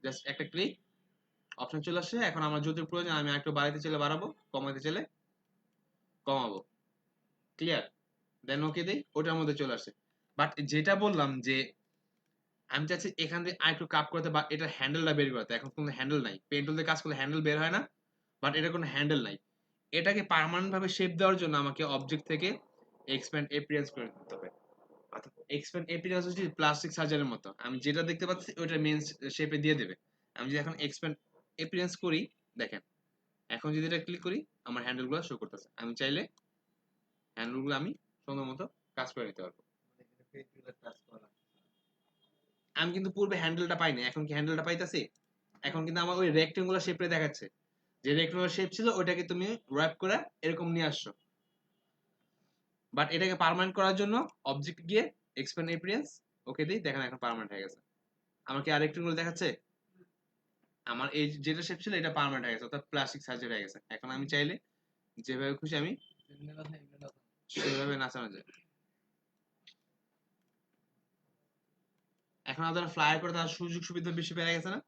Speaker 1: জাস্ট একটা ক্লিক অপশন চলে আসছে। এখন আমার যতটুকু প্রয়োজন আমি একটু বাড়াইতে চাইলে বাড়াবো, কমাইতে চাইলে কমাবো। ক্লিয়ার? দেন ওকে দেই, ওটার মধ্যে চলে আসছে। বাট যেটা বললাম যে আমি চাচ্ছি এখান থেকে আরেকটু কাপ করতে, বা এটা হ্যান্ডেলটা বের করতে, এখন কোনো হ্যান্ডেল নাই। পেন্টুল দিয়ে কাজ করলে হ্যান্ডেল বের হয় না, বাট এটা কোনো হ্যান্ডেল নাই। এটাকে পার্মানেন্ট ভাবে শেপ দেওয়ার জন্য আমাকে অবজেক্ট থেকে এক্সপ্যান্ড এপিয়ারেন্স করে দিতে হবে। অর্থাৎ এক্সপ্যান্ড এপিয়ারেন্স হচ্ছে প্লাস্টিক সার্জারির মতো, আমি যেটা দেখতে পাচ্ছি ওইটা মেন শেপে দিয়ে দেবে। আমি যদি এখন এক্সপ্যান্ড এপিয়ারেন্স করি, দেখেন এখন যদি এটা ক্লিক করি, আমার হ্যান্ডেলগুলো শো করতেছে। আমি চাইলে হ্যান্ডেলগুলো আমি সুন্দর মতো কাজ করে নিতে পারবো।
Speaker 2: এখানে পেন্টুলের কাজ করা।
Speaker 1: আমি কিন্তু পূর্বে হ্যান্ডেলটা পাইনি, এখন কি হ্যান্ডেলটা পাইতাছি? এখন কিন্তু আমার ওই রেক্টেঙ্গুলার শেপে দেখাচ্ছে, যে রেক্টেঙ্গুলার শেপ ছিল ওইটাকে তুমি র‍্যাপ করে এরকম নিয়ে আসছো। বাট এটাকে পার্মানেন্ট করার জন্য অবজেক্ট গিয়ে এক্সপ্যান্ড এপিয়ারেন্স ওকে দিই, দেখেন এখন পার্মানেন্ট হয়ে গেছে। আমার কি আর রেক্টেঙ্গুলার দেখাচ্ছে? আমার এই যেটা শেপ ছিল এটা পার্মানেন্ট হয়ে গেছে, অর্থাৎ প্লাস্টিক সার্জারি হয়ে গেছে। এখন আমি চাইলে যেভাবে খুশি আমি সেভাবে নাচানো যায়। এখন আপনারা ফ্লায়ার করে তার সুযোগ সুবিধা বেশি পেয়ে গেছে না?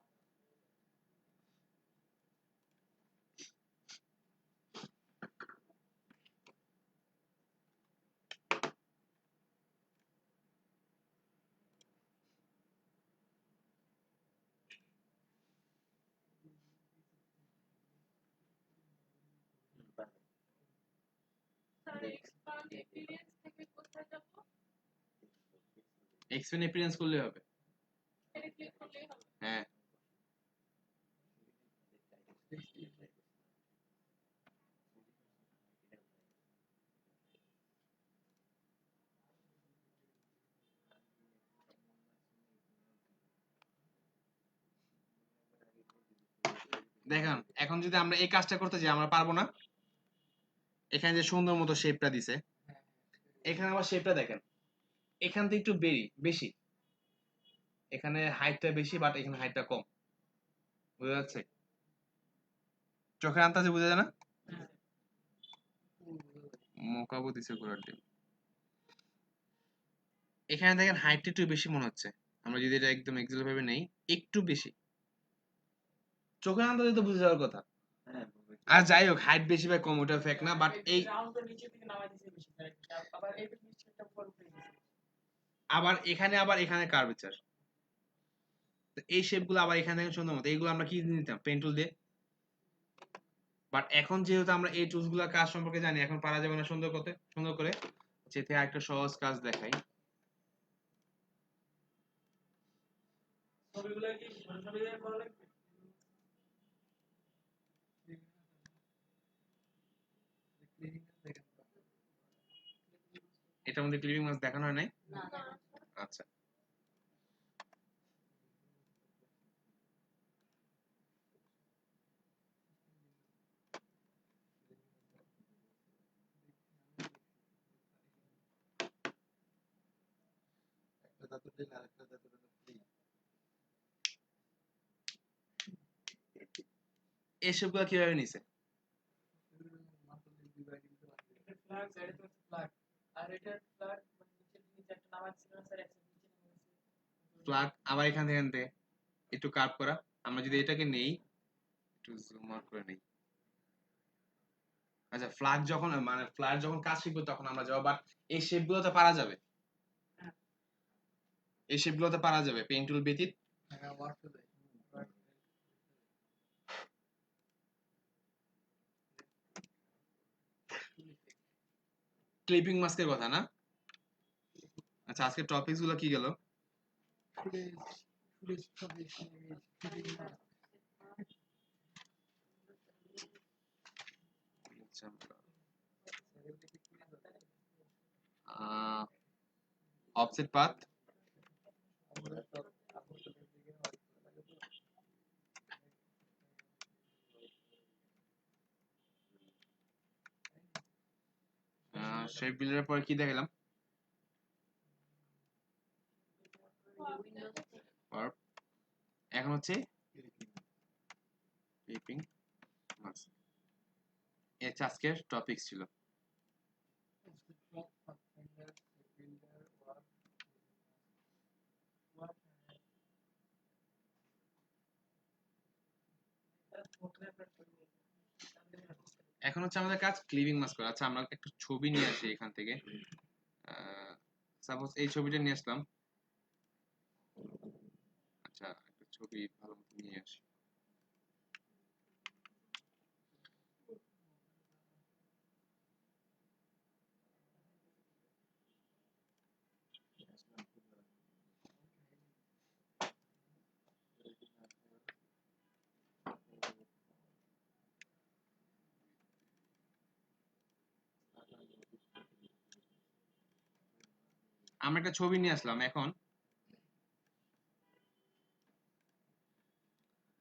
Speaker 1: এক্সপ্যান্ড এপিয়ারেন্স করলে হবে। হ্যাঁ দেখেন এখন যদি আমরা এই কাজটা করতে যাই আমরা পারবো না। এখানে যে সুন্দর মতো শেপটা দিছে, এখানে আবার শেপটা দেখেন এখান থেকে একটু বেশি, এখানে হাইটটা বেশি বাট এখানে হাইটটা কম, বুঝা যাচ্ছে? চোখের আন্দাজে বোঝা যায় না? মোকাবো দিছে ঘোড়ার ডিম। এখানে দেখেন হাইটটা একটু বেশি মনে হচ্ছে, আমরা যদি এটা একদম এক্সাক্ট ভাবে নেই, একটু বেশি। চোখের আন্দাজে তো বুঝে যাওয়ার কথা।
Speaker 2: হ্যাঁ
Speaker 1: আর যাই হোক, হাইট বেশি বা কম ওটা ফেক না, বাট এই আবার এখানে কার্ভেচার, এই শেপগুলো আবার এখানে দেখেন সুন্দর মতো, এইগুলো আমরা কি দিয়ে নিতাম? পেন টুল দিয়ে। বাট এখন যেহেতু আমরা এই টুলস গুলোর কাজ সম্পর্কে জানি, এখন পারা যাবে না সুন্দর করে যেতে একটা সহজ কাজ দেখাই। এটার মধ্যে ক্লিপিং মাছ দেখানো হয় নাই? আচ্ছা,
Speaker 2: একটা দাঁত দিলে আরেকটা দাঁত ফ্রি।
Speaker 1: এই শেপগুলো কিভাবে নিছে? ফ্ল্যাগ আবার এখান থেকে একটু কার্ভ করা। আমরা যদি এটাকে নেই, একটু জুম আউট করে নেই। আচ্ছা, ফ্ল্যাগ যখন মানে ফ্ল্যাগ যখন কাজ শিখবো তখন আমরা যাবো, বাট এই শেপগুলোতে পারা যাবে, এই শেপগুলোতে পারা যাবে পেন টুল ব্যতীত। ক্লিপিং মাস্কের কথা না? আচ্ছা, আজকে টপিকস গুলো কি গেল? অফসেট পাথ, শেপ বিল্ডারের পরে কি দেখালাম? এখন হচ্ছে ক্লিপিং মাস্ক। এটা আজকের টপিকস ছিল। এখন হচ্ছে আমাদের কাজ ক্লিপিং মাস্ক করা। আচ্ছা, আমরা একটা ছবি নিয়ে আসি এখান থেকে। সাপোজ এই ছবিটা নিয়ে আসলাম। আচ্ছা, একটা ছবি ভালো মতো নিয়ে আসি। আমরা একটা ছবি নিয়ে আসলাম। এখন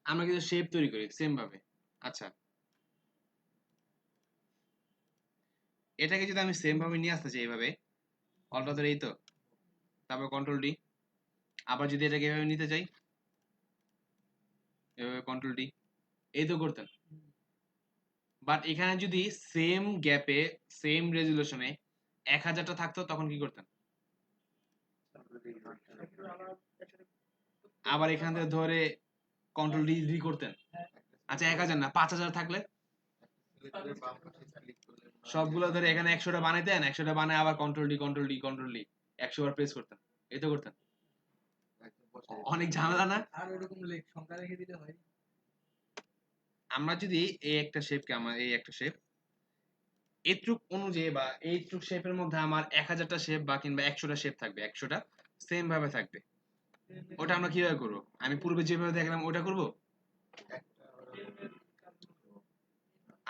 Speaker 1: আমরা কিন্তু শেপ তৈরি করি সেম ভাবে। আচ্ছা, এটাকে যদি আমি সেম ভাবে নিয়ে আসতে চাই এইভাবে, অলটা ধরে এই তো, তারপর কন্ট্রোল ডি। আবার যদি এটাকে এভাবে নিতে চাই, এভাবে কন্ট্রোল ডি, এই তো করতেন। বাট এখানে যদি সেম গ্যাপে সেম রেজুলেশনে 1000টা থাকতো তখন কি করতেন? আবার এখান থেকে ধরে কন্ট্রোল ডি করতেন। আচ্ছা, 1000 না 5000 থাকলে সবগুলো ধরে এখানে 100টা বানাইতেন, 100টা বানায় আবার কন্ট্রোল ডি 100 বার প্রেস করতেন, এই তো করতেন। অনেক ঝামেলা না?
Speaker 3: আর ওরকম সংখ্যা রেখে দিলে হয়।
Speaker 1: আমরা যদি এই একটা শেপকে, আমার এই একটা শেপ এইটুক অনুযায়ী বা এইটুক শেপের মধ্যে আমার 1000টা শেপ বা কিংবা 100টা শেপ থাকবে, 100টা সেম ভাবে থাকবে, ওটা আমরা কিভাবে করবো? আমি পূর্বে যেভাবে দেখলাম ওটা করব?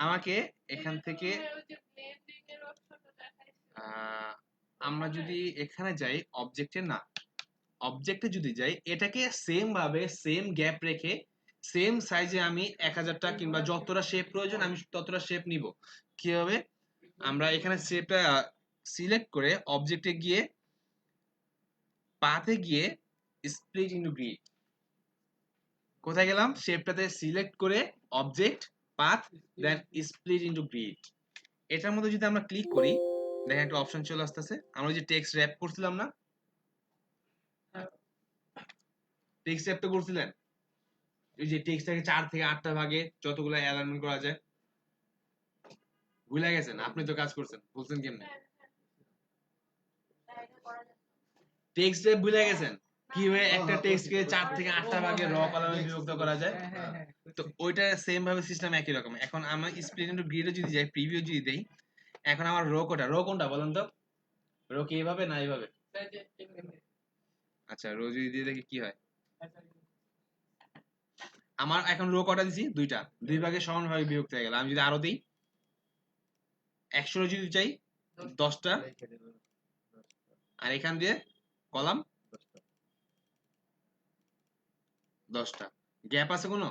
Speaker 1: আমাকে এখান থেকে আমরা যদি এখানে যাই অবজেক্টে, না অবজেক্টে যদি যাই, এটাকে সেম ভাবে সেম গ্যাপ রেখে সেম সাইজে আমি 1000টা কিংবা যতটা শেপ প্রয়োজন আমি ততটা শেপ নিব। কিভাবে? আমরা এখানে শেপটা সিলেক্ট করে অবজেক্টে গিয়ে পাথে গিয়ে স্প্লিট ইনটু গ্রিড। কোথায় গেলাম? শেপটাতে সিলেক্ট করে অবজেক্ট পাথ দেন স্প্লিট ইনটু গ্রিড। এটার মধ্যে যদি আমরা ক্লিক করি দেখেন একটা অপশন চলে আসতেছে। আমরা যে টেক্সট র‍্যাপ করছিলাম না, টেক্সট র‍্যাপ তো করছিলেন, এই যে টেক্সটটাকে 4 থেকে 8টা ভাগে যতগুলো অ্যালাইনমেন্ট করা যায়, ভুলে গেছেন? আপনি তো কাজ করছেন, বলছেন কেমনে? টেক্সট র‍্যাপ ভুলে গেছেন কিভাবে একটা টেক্সটকে 4 থেকে 8টা ভাগে র কলামে বিভক্ত করা যায়? তো ওইটা সেম ভাবে সিস্টেম একই রকম। এখন আমি স্প্লিট ইনটু গ্রিডে যদি যাই, প্রিভিউ যদি দেই, এখন আমার রো কোনটা বলেন তো? রো কি এইভাবে না এইভাবে? আচ্ছা, রো যদি দিয়ে দেখি কি হয়। আমার এখন রো কটা দিছি? দুইটা, দুই ভাগে সমানভাবে বিভক্ত হয়ে গেল। আমি যদি আরো দিই 100 রো যদি চাই 10টা, আর এখান দিয়ে কলাম 10টা। গ্যাপ আছে কোনো?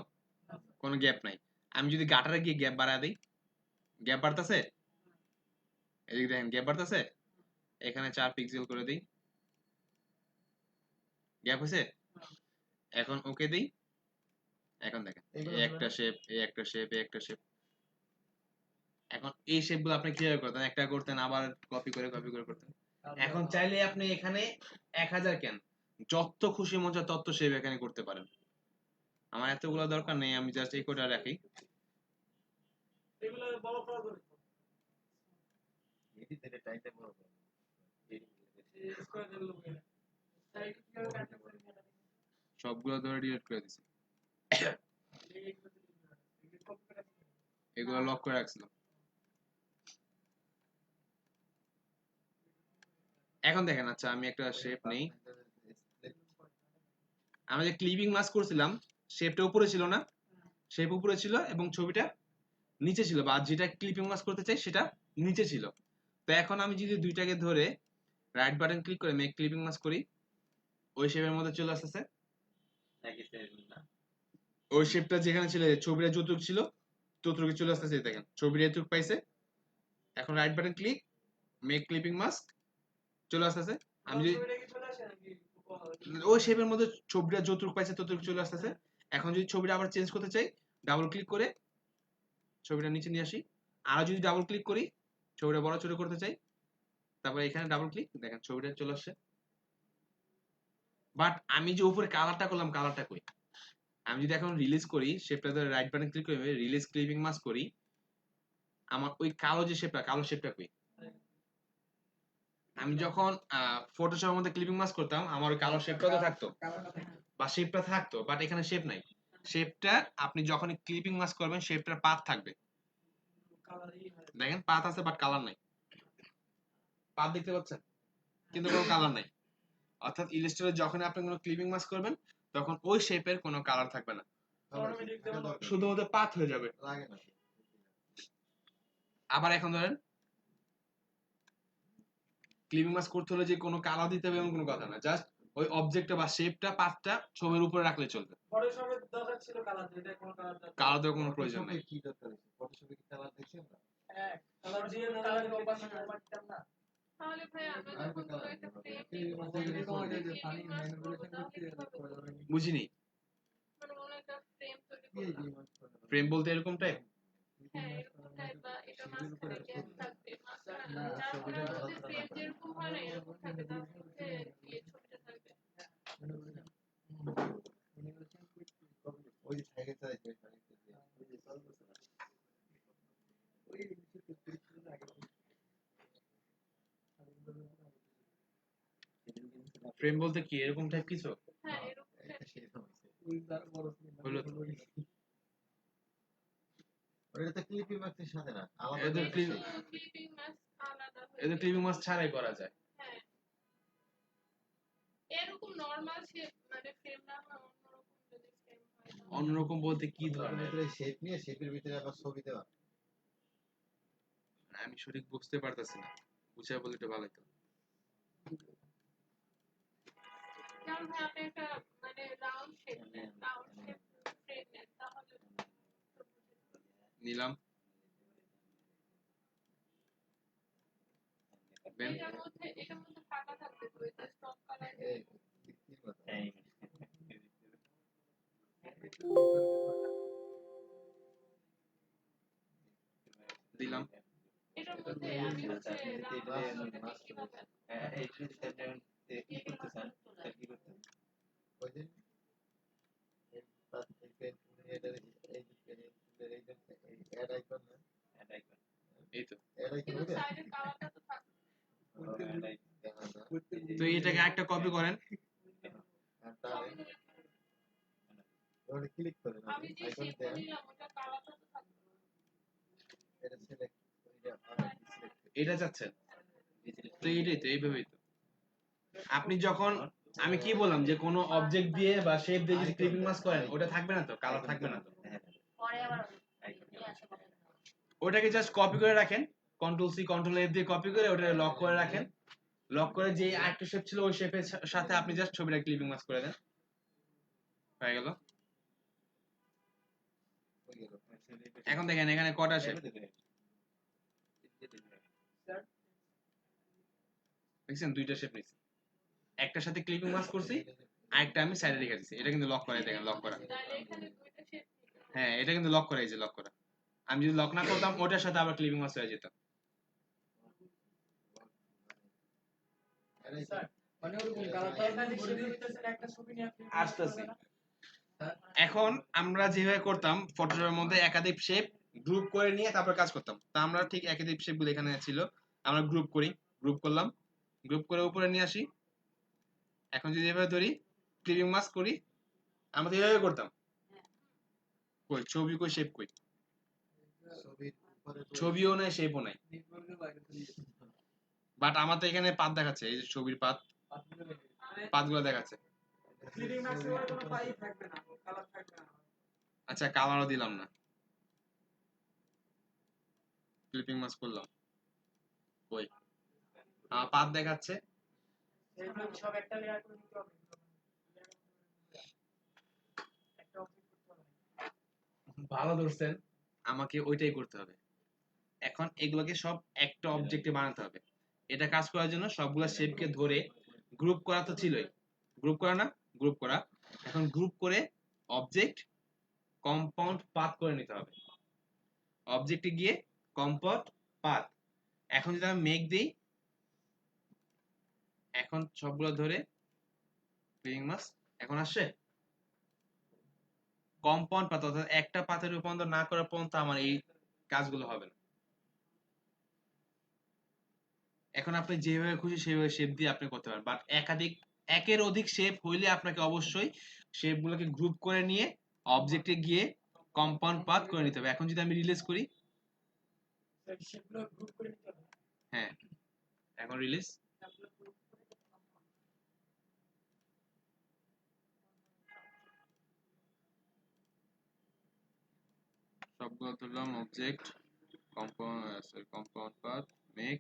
Speaker 1: কোনো গ্যাপ নাই। আমি যদি গাটারে গিয়ে গ্যাপ বাড়ায় দিই, গ্যাপ বাড়তেছে? এদিকে দেখেন গ্যাপ বাড়তেছে। এখানে 4 পিক্সেল করে দিই, গ্যাপ হয়েছে। এখন ওকে দিই। এখন দেখেন এই একটা শেপ, এই একটা শেপ, এই একটা শেপ। এখন এই শেপগুলো আপনি কিভাবে করতেন? একটা করতেন আবার কপি করে করতেন। এখন চাইলে আপনি এখানে 1000 কেন, যত খুশি মন চায় তত শেপ এখানে করতে পারেন। আমার এতগুলো দরকার নেই, আমি জাস্ট এই কোটা রাখি। সবগুলো ধরে ডিলিট করে দিছি, এগুলো লক করে রাখছিলাম। এখন দেখেন, আচ্ছা আমি একটা শেপ নেই। আমরা যে ক্লিপিং মাস্ক করছিলাম, শেপটা উপরে ছিল না? শেপ উপরে ছিল এবং ছবিটা নিচে ছিল, বা যেটা ক্লিপিং মাস্ক করতে চাই সেটা নিচে ছিল। তো এখন আমি যদি দুইটাকে ধরে রাইট বাটন ক্লিক করে মেক ক্লিপিং মাস্ক করি, ওই শেপের মধ্যে চলে আসতেছে। ওই শেপটা যেখানে ছিল, ছবিটা যতটুক ছিল ততটুকু চলে আসতেছে। দেখেন ছবিটা এতটুক পাইছে। এখন right button click make clipping mask, চলে আসতেছে। আমি যদি ওই শেপের মধ্যে ছবিটা যতটুক পাইছে ততটুকু চলে আসতেছে। এখন যদি ছবিটা আবার চেঞ্জ করতে চাই, ডাবল ক্লিক করে ছবিটা নিচে নিয়ে আসি। আর যদি ডাবল ক্লিক করি ছবিটা বড় ছোট করতে চাই, তারপরে এখানে ডাবল ক্লিক, দেখেন ছবিটা চলে আসছে। বাট আমি যে উপরে কালারটা করলাম, কালারটা কই? আমি যদি এখন রিলিজ করি, শেপটা ধরে রাইট বাটন ক্লিক করে রিলিজ ক্লিপিং মাস্ক করি, আমার ওই কালো যে শেপটা, কালো শেপটা কই? আমি যখন ফটোশপের মধ্যে ক্লিপিং মাস্ক করতাম, আমার ওই কালো শেপটা তো থাকতো বা শেপটা থাকতো, বাট এখানে শেপ নাই। শেপটা আপনি যখন ক্লিপিং মাস্ক করবেন শেপটার পাথ থাকবে। দেখেন পাথ আছে বাট কালার নাই। পাথ দেখতে পাচ্ছেন কিন্তু কোনো কালার নাই। অর্থাৎ ইলাস্ট্রেটরে যখন আপনি কোনো ক্লিপিং মাস্ক করবেন তখন ওই শেপের কোনো কালার থাকবে না, শুধুমাত্র পাথ হয়ে যাবে। আবার এখন ধরেন ক্লিপিং মাস্ক করতে হলে যে কোনো কালার দিতে হবে এমন কোনো কথা না, জাস্ট ওই অবজেক্টটা বা শেপটা পাথটা ছবির উপরে রাখলে চলবে।
Speaker 3: ফটোশপের দরকার ছিল কালার, এটা কোনো কালার দরকার
Speaker 1: কালার দেওয়ার কোনো প্রয়োজন নেই।
Speaker 2: কি দরকার আছে? ফটোশপে কি কালার দেখছি আমরা?
Speaker 3: হ্যাঁ, কালার দিয়ে কালার অপারেশন করতাম না।
Speaker 5: তাহলে ভাই আমরা
Speaker 2: আর
Speaker 5: যখন কোনো একটা ফ্রেম
Speaker 1: বুঝিনি।
Speaker 5: মানে কোনো একটা ফ্রেম তৈরি
Speaker 2: কি এই
Speaker 5: করলাম,
Speaker 1: ফ্রেম বলতে এরকম টাইপ?
Speaker 5: হ্যাঁ এরকম টাইপ, বা এটা মাঝখানে গ্যাপ থাকবে, মাঝখানে
Speaker 2: না,
Speaker 5: তারপরে
Speaker 2: ছবিটা
Speaker 5: আমাদের
Speaker 2: আলাদা
Speaker 5: ফ্রেম
Speaker 2: আলাদা।
Speaker 5: যেরকম হয় না এরকম থাকে, তার মধ্যে এই ছবিটা থাকবে।
Speaker 2: ওই যে সাইকেল চালাইছে,
Speaker 1: ফ্রেম বলতে কি এরকম টাইপ কিছু?
Speaker 5: হ্যাঁ এরকম
Speaker 2: একটা
Speaker 5: টাইপ।
Speaker 2: সেরকম হইছে।
Speaker 1: হলো তো।
Speaker 2: ওটা তো ক্লিপিং মাস্কের সাথে না, আলাদা
Speaker 1: এটা তো
Speaker 2: একটা
Speaker 1: ক্লিপ-
Speaker 2: shape।
Speaker 5: ক্লিপিং মাস্ক আলাদা হয়ে
Speaker 1: এটা
Speaker 5: যায়।
Speaker 1: ক্লিপিং মাস্ক ছাড়াই করা যায়।
Speaker 5: হ্যাঁ এরকম নরমাল শেপ, মানে ফ্রেম না হয় অন্যরকম যদি ফ্রেম হয় তাহলে।
Speaker 1: অন্যরকম বলতে কি
Speaker 2: ওটার
Speaker 1: ধরনের?
Speaker 2: ভিতরে শেপ নিয়ে শেপের ভিতরে আবার ছবি দেওয়া।
Speaker 1: আমি সঠিক বুঝতে পারতেছি না, বুঝাই বলে এটা ভালো হতো।
Speaker 5: যেমন ভাই আপনি একটা মানে রাউন্ড শেপ নেন, রাউন্ড শেপ ফ্রেম নেন, তাহলে তো বুঝে যাবেন।
Speaker 1: নিলাম, দেন
Speaker 5: এটার মধ্যে ফাঁকা থাকবে তো, এটা স্টপ কালার
Speaker 2: এই, কি কথা?
Speaker 1: দিলাম।
Speaker 5: এটার মধ্যে আমি হচ্ছে
Speaker 2: কি করতে চান তার কি করতে ওই যে এই পাঁচ থেকে এটার এই এই অ্যাড আইকন না
Speaker 1: এই তো।
Speaker 2: অ্যাড আইকন
Speaker 5: কিন্তু
Speaker 2: হবে
Speaker 5: সাইডের কালারটা তো থাকবে।
Speaker 1: তো এটাকে একটা কপি করেন।
Speaker 2: আর তাহলে ওটা ক্লিক করেন
Speaker 5: আমি যে
Speaker 2: আইকন
Speaker 5: শেপটা
Speaker 2: দেন
Speaker 5: নিলাম ওটা কালারটা তো থাকবে।
Speaker 2: এটা সিলেক্ট এটা
Speaker 1: এটা চাচ্ছেন তো এইটাই তো, এইভাবেই তো। আপনি যখন আমি কি বললাম যে কোনো অবজেক্ট দিয়ে বা শেপ দিয়ে যদি ক্লিপিং মাস্ক করেন ওটা থাকবে না তো, কালার থাকবে না তো।
Speaker 5: পরে আবার
Speaker 1: ওটাকে জাস্ট কপি করে রাখেন, কন্ট্রোল সি কন্ট্রোল এফ দিয়ে কপি করে ওটা লক করে রাখেন। লক করে যে আরেকটা শেপ ছিল ওই শেপের সাথে আপনি জাস্ট ছবিটা ক্লিপিং মাস্ক করে দেন, হয়ে গেল।
Speaker 2: হয়ে গেল
Speaker 1: এখন দেখেন এখানে কটা শেপ দেখছেন, দুইটা শেপ নিচ্ছি, একটার সাথে ক্লিপিং মাস্ক করছি, আরেকটা আমি সাইডে রেখে দিচ্ছি। এটা কিন্তু লক করা, দেখেন লক করা।
Speaker 5: তাহলে এখানে দুইটা শেপ
Speaker 1: হ্যাঁ এটা কিন্তু লক করা, এই যে লক করা। আমি যদি লক না করতাম ওটার সাথে আবার ক্লিপিং মাস্ক হয়ে যেত।
Speaker 3: স্যার মানে ওরকম কালারটা এখানে শেপ হইতেছে একটা ছবি নিয়ে আপনি
Speaker 1: আসতেছি। এখন আমরা যেভাবে করতাম ফটোশপের মধ্যে একাধিক শেপ গ্রুপ করে নিয়ে তারপর কাজ করতাম, তা আমরা ঠিক একাধিক শেপ গুলো এখানে ছিল, আমরা গ্রুপ করি, গ্রুপ করলাম, গ্রুপ করে উপরে নিয়ে আসি। এখন যদি এভাবে ধরি ক্লিপিং মাস্ক করি, আমরা তো এভাবে করতাম। কই ছবি, কই শেপ, কই
Speaker 2: ছবির উপরে
Speaker 1: ছবিও নাই শেপও নাই,
Speaker 3: নেটওয়ার্কের বাইরে চলে যেতে
Speaker 1: বাট আমার তো এখানে পাত দেখাচ্ছে, এই যে ছবির পাত, পাতগুলো দেখাচ্ছে।
Speaker 3: ক্লিপিং ম্যাক্সিমাম কোনো পাই থাকবে না, কালার থাকবে না।
Speaker 1: আচ্ছা কালারও দিলাম না, ক্লিপিং মাস্ক করলাম, কই পাত দেখাচ্ছে।
Speaker 3: এইগুলো সব একটা লেয়ার করে দিতে হবে। একটা অবজেক্ট করতে হবে।
Speaker 1: ভালো ধরছেন, আমাকে ওইটাই করতে হবে। এখন এগুলোকে সব একটা অবজেক্টে বানাতে হবে। এটা কাজ করার জন্য সবগুলা শেপকে ধরে গ্রুপ করা তো ছিলই, গ্রুপ করা না, গ্রুপ করা। এখন গ্রুপ করে অবজেক্ট কম্পাউন্ড পাথ করে নিতে হবে। অবজেক্টে গিয়ে কম্পাউন্ড পাথ, এখন যদি আমি মেক দিই, এখন সবগুলো ধরে ক্লিপিং মাস্ক এখন আসছে কম্পাউন্ড পাথ, অর্থাৎ একটা পাথের রূপান্তর না করা পর্যন্ত আমার এই কাজগুলো হবে না। এখন আপনি যেভাবে খুশি সেভাবে শেপ দিয়ে আপনি করতে পারেন, বাট একের অধিক শেপ হইলে আপনাকে অবশ্যই শেপ গুলোকে গ্রুপ করে নিয়ে অবজেক্টে গিয়ে কম্পাউন্ড পাথ করে নিতে হবে। এখন যদি আমি রিলিজ করি,
Speaker 3: স্যার শেপগুলো গ্রুপ করে নিতে হবে।
Speaker 1: হ্যাঁ এখন রিলিজ,
Speaker 5: সবগুলো group করে compound।
Speaker 1: সবগুলো ধরলাম অবজেক্ট কম্পাউন্ড পাথ মেক,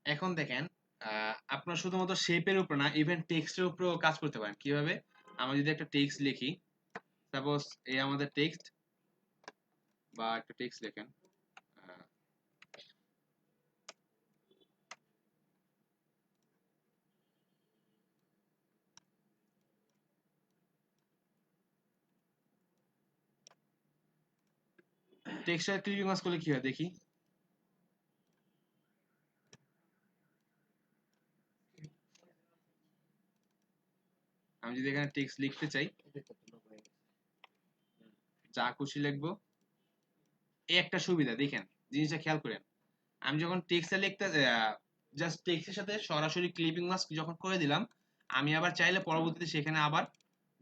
Speaker 1: এখন দেখেন আপনার শুধুমাত্র শেপের উপর না, ইভেন টেক্সটের উপরেও কাজ করতে পারেন। কিভাবে? আমরা যদি একটা টেক্সট লিখি, সাপোজ এই আমাদের টেক্সট, বা একটা টেক্সট লেখেন, টেক্সটার ক্লিপিং মাস্ক করলে কি হয় দেখি। আমি যদি এখানে টেক্সট লিখতে চাই, যা খুশি লিখবো। এই একটা সুবিধা দেখেন, জিনিসটা খেয়াল করেন, আমি যখন টেক্সটে লিখতে জাস্ট টেক্সটের সাথে সরাসরি ক্লিপিং মাস্ক যখন করে দিলাম, আমি আবার চাইলে পরবর্তীতে সেখানে আবার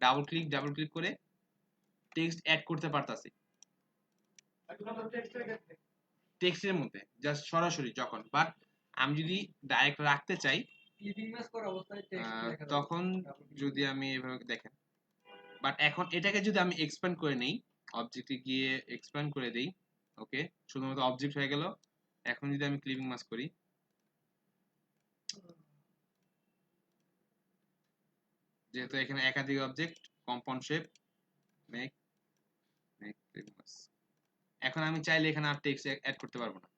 Speaker 1: ডাবল ক্লিক করে টেক্সট অ্যাড করতে পারতাছি
Speaker 3: শুধুমাত্র টেক্সটের ক্ষেত্রে
Speaker 1: টেক্সটের মধ্যে, জাস্ট সরাসরি যখন। বাট আমি যদি ডাইরেক্ট রাখতে চাই,
Speaker 3: ক্লিপিং ম্যাচ করা অবস্থায় টেক্সট লেখা
Speaker 1: তখন যদি আমি এভাবে দেখেন, বাট এখন এটাকে যদি আমি এক্সপ্যান্ড করে নেই, অবজেক্টে গিয়ে এক্সপ্যান্ড করে দেই, ওকে, শুধুমাত্র অবজেক্ট হয়ে গেল, এখন যদি আমি ক্লিপিং মাস্ক করি, যেহেতু এখানে একাধিক object, compound shape, make clipping mask. এখন আমি চাইলে এখানে আর টেক্সট অ্যাড করতে পারবো না,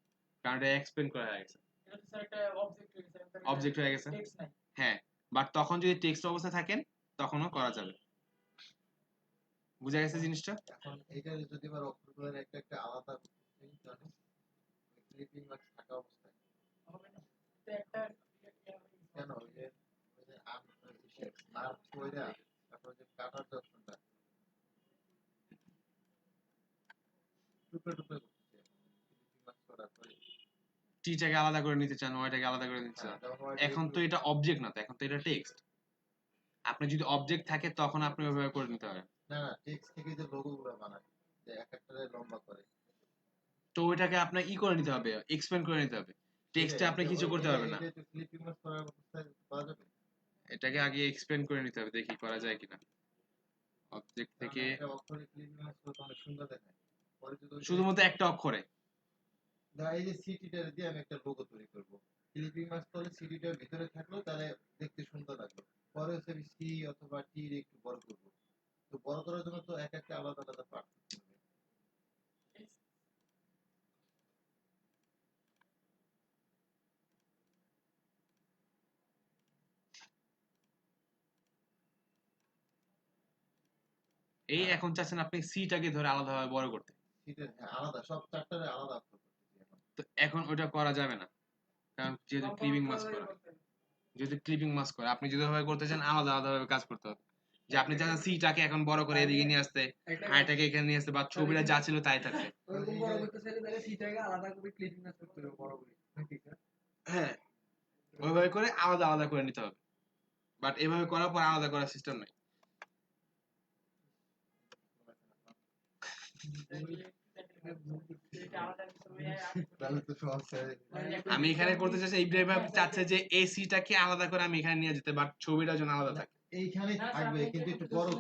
Speaker 1: কারণ এটা এক্সপ্লেন করা হয়ে গেছে,
Speaker 3: এটা তো স্যার একটা অবজেক্ট হয়ে গেছে,
Speaker 1: অবজেক্ট হয়ে গেছে।
Speaker 3: টেক্সট নাই।
Speaker 1: হ্যাঁ, বাট তখন যদি টেক্সট অবস্থায় থাকেন তখনও করা যাবে। বুঝা গেছে জিনিসটা?
Speaker 2: এখন এইটার যদি আবার অক্ষরগুলোর একটা একটা আলাদা করতে চাই, তাহলে ক্লিপিং মার্ক থাকা অবস্থায়
Speaker 3: হবে না। এটা একটা
Speaker 2: কেন ওই যে মার্ক কইরা তারপর যে কাটার যে অপশনটা টুকরো টুকরো করতেছে ক্লিপিং মার্ক করার পরে
Speaker 1: টিটাকে আলাদা করে নিতে চান, ওয়াইটাকে আলাদা করে নিতে চান। এখন তো এটা অবজেক্ট না, তো এখন তো এটা টেক্সট। আপনি যদি অবজেক্ট থাকে তখন আপনি ওইভাবে করে নিতে পারেন।
Speaker 2: না না টেক্সট থেকে যে লোগো গুলো বানায় যে এক একটা লম্বা করে
Speaker 1: তো ওইটাকে আপনার ই করে নিতে হবে, এক্সপ্লেন করে নিতে হবে। টেক্সটে আপনি কিছু করতে পারবেন না।
Speaker 2: এটা ক্লিপিং মার্ক করার অবস্থায় পাওয়া যাবে।
Speaker 1: এটাকে আগে এক্সপ্লেন করে নিতে হবে, দেখি করা যায় কিনা। অবজেক্ট থেকে
Speaker 2: একটা অক্ষরে ক্লিপিং মার্ক করতে অনেক সুন্দর দেখায়। পরে যদি
Speaker 1: শুধুমাত্র একটা অক্ষরে,
Speaker 2: না এই যে সিটিটার দিয়ে আমি একটা লোগো তৈরি করব, ক্লিপিং মার্ক করলে সিটিটার ভিতরে থাকলো তাহলে দেখতে সুন্দর লাগলো। পরে হচ্ছে আমি সি অথবা টি একটু বড় করব, তো বড় করার জন্য তো এক একটা আলাদা আলাদা পার্ট করতে হবে।
Speaker 1: এই এখন চাচ্ছেন আপনি সিটাকে ধরে আলাদাভাবে বড় করতে,
Speaker 2: সিটের হ্যাঁ আলাদা সব চারটারে আলাদা অক্ষর করতেছি এখন।
Speaker 1: তো এখন ওটা করা যাবে না, কারণ যেহেতু ক্লিপিং মাস্ক করা, যেহেতু ক্লিপিং মাস্ক করা, আপনি যদি ভাবে করতে চান আলাদা আলাদাভাবে কাজ করতে হবে। যে আপনি চাচ্ছেন সিটাকে এখন বড় করে এদিকে নিয়ে আসতে, আয়টাকে এখানে নিয়ে আসতে, বা ছবিটা যা ছিল তাই থাকবে।
Speaker 3: ওরকম বড় করতে চাইলে তাহলে সিটাকে আলাদা করে ক্লিপিং মার্ক করতে হবে বড় করে।
Speaker 1: হ্যাঁ, ওইভাবে করে আলাদা আলাদা করে নিতে হবে, বাট এভাবে করার পর আলাদা করার সিস্টেম নাই।
Speaker 2: তাহলে তো সমস্যা
Speaker 1: আমি এখানে করতে চাচ্ছি ইব্রাহিম ভাই চাচ্ছে যে এই সিটাকে আলাদা করে আমি এখানে নিয়ে যেতে, বাট ছবিটার জন্য আলাদা থাকে।
Speaker 2: এইখানে থাকবে কিন্তু একটু বড়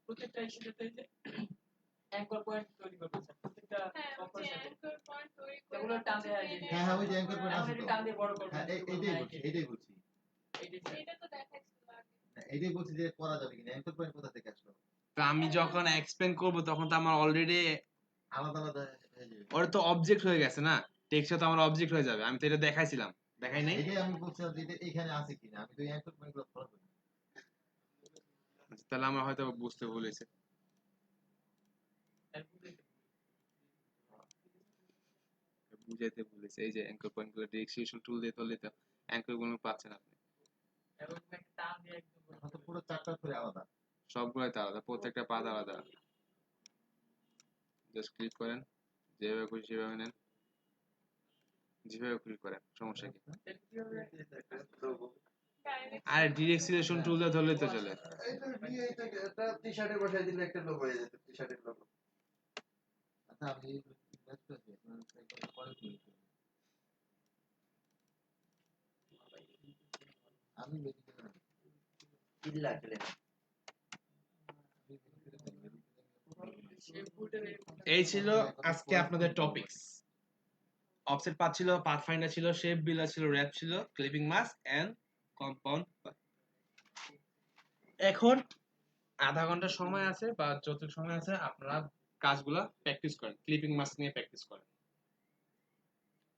Speaker 3: প্রত্যেকটা ইস্যুতে যে অ্যাঙ্কর পয়েন্ট তৈরি করতে চাই প্রত্যেকটা
Speaker 5: হ্যাঁ, ওই
Speaker 3: অক্ষরের
Speaker 5: যে
Speaker 3: সাথে
Speaker 5: anchor point তৈরি করে
Speaker 3: এগুলো টান দেয়া হয় যে
Speaker 2: হ্যাঁ হ্যাঁ ওই যে অ্যাঙ্কর পয়েন্ট আছে
Speaker 3: আমরা
Speaker 2: তো
Speaker 3: টান দিয়ে বড় করব
Speaker 2: হ্যাঁ এইটাই বলছি
Speaker 5: এটা তো দেখাচ্ছিল আগে।
Speaker 2: হ্যাঁ, এইটাই বলছি যে করা যাবে কিনা অ্যাঙ্কর পয়েন্ট কোথা থেকে আসলো
Speaker 1: তো আমি যখন এক্সপ্লেন করব তখন তো আমার অলরেডি
Speaker 2: আলাদা আলাদা হয়ে যাবে।
Speaker 1: ওর তো অবজেক্ট হয়ে গেছে না, টেক্সটে তো আমার অবজেক্ট হয়ে যাবে। আমি তো এটা দেখাইছিলাম, দেখাই নাই?
Speaker 2: এটাই আমি বলছিলাম যে এটা এখানে আছে কিনা, আমি তো অ্যাঙ্কর পয়েন্ট গুলো ফলো করি।
Speaker 1: তাহলে আমার হয়তো বুঝতে ভুল হয়েছে। বুঝাইতে ভুল হয়েছে। এই যে অ্যাঙ্কর পয়েন্ট গুলো ডিরেকশন টুল দিয়ে ধরলে তো অ্যাঙ্কর গুলো পাচ্ছেন আপনি।
Speaker 3: এবং একটা টান দিয়ে একদম
Speaker 2: এখন তো পুরো চারটা করে আলাদা।
Speaker 1: সবগুলোই তো আলাদা, প্রত্যেকটা পাত আলাদা। জাস্ট ক্লিক করেন, যেভাবে খুশি সেভাবে নেন, যেভাবে ক্লিক করেন, সমস্যা কি?
Speaker 5: Direct
Speaker 1: আরে ডিরেক্ট সিলেকশন টুল দিয়ে ধরলে তো চলে।
Speaker 2: এটা টি-শার্টে বসাই দিলে একটা লোগো হয়ে যেত, টি-শার্টের লোগো। আচ্ছা আমি ব্যস্ত আছি, আপনার একবার পরে ফোন করব। আমি মেডিকেল
Speaker 6: ইল্লা খেলে
Speaker 1: এই ছিল আজকে আপনাদের টপিকস। অফসেট পাথ ছিল, পাথফাইন্ডার ছিল, শেপ বিল্ডার ছিল, র‍্যাপ ছিল, ক্লিপিং মাস্ক এন্ড কম্পাউন্ড। এখন আধা ঘন্টা সময় আছে বা যতটুকু সময় আছে আপনারা কাজগুলা প্র্যাকটিস করেন, ক্লিপিং মাস্ক নিয়ে প্র্যাকটিস করেন।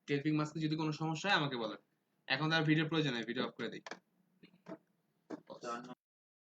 Speaker 1: ক্লিপিং মাস্কে যদি কোনো সমস্যা হয় আমাকে বলেন। এখন তো আর ভিডিও প্রয়োজন নেই, ভিডিও অফ করে দিই।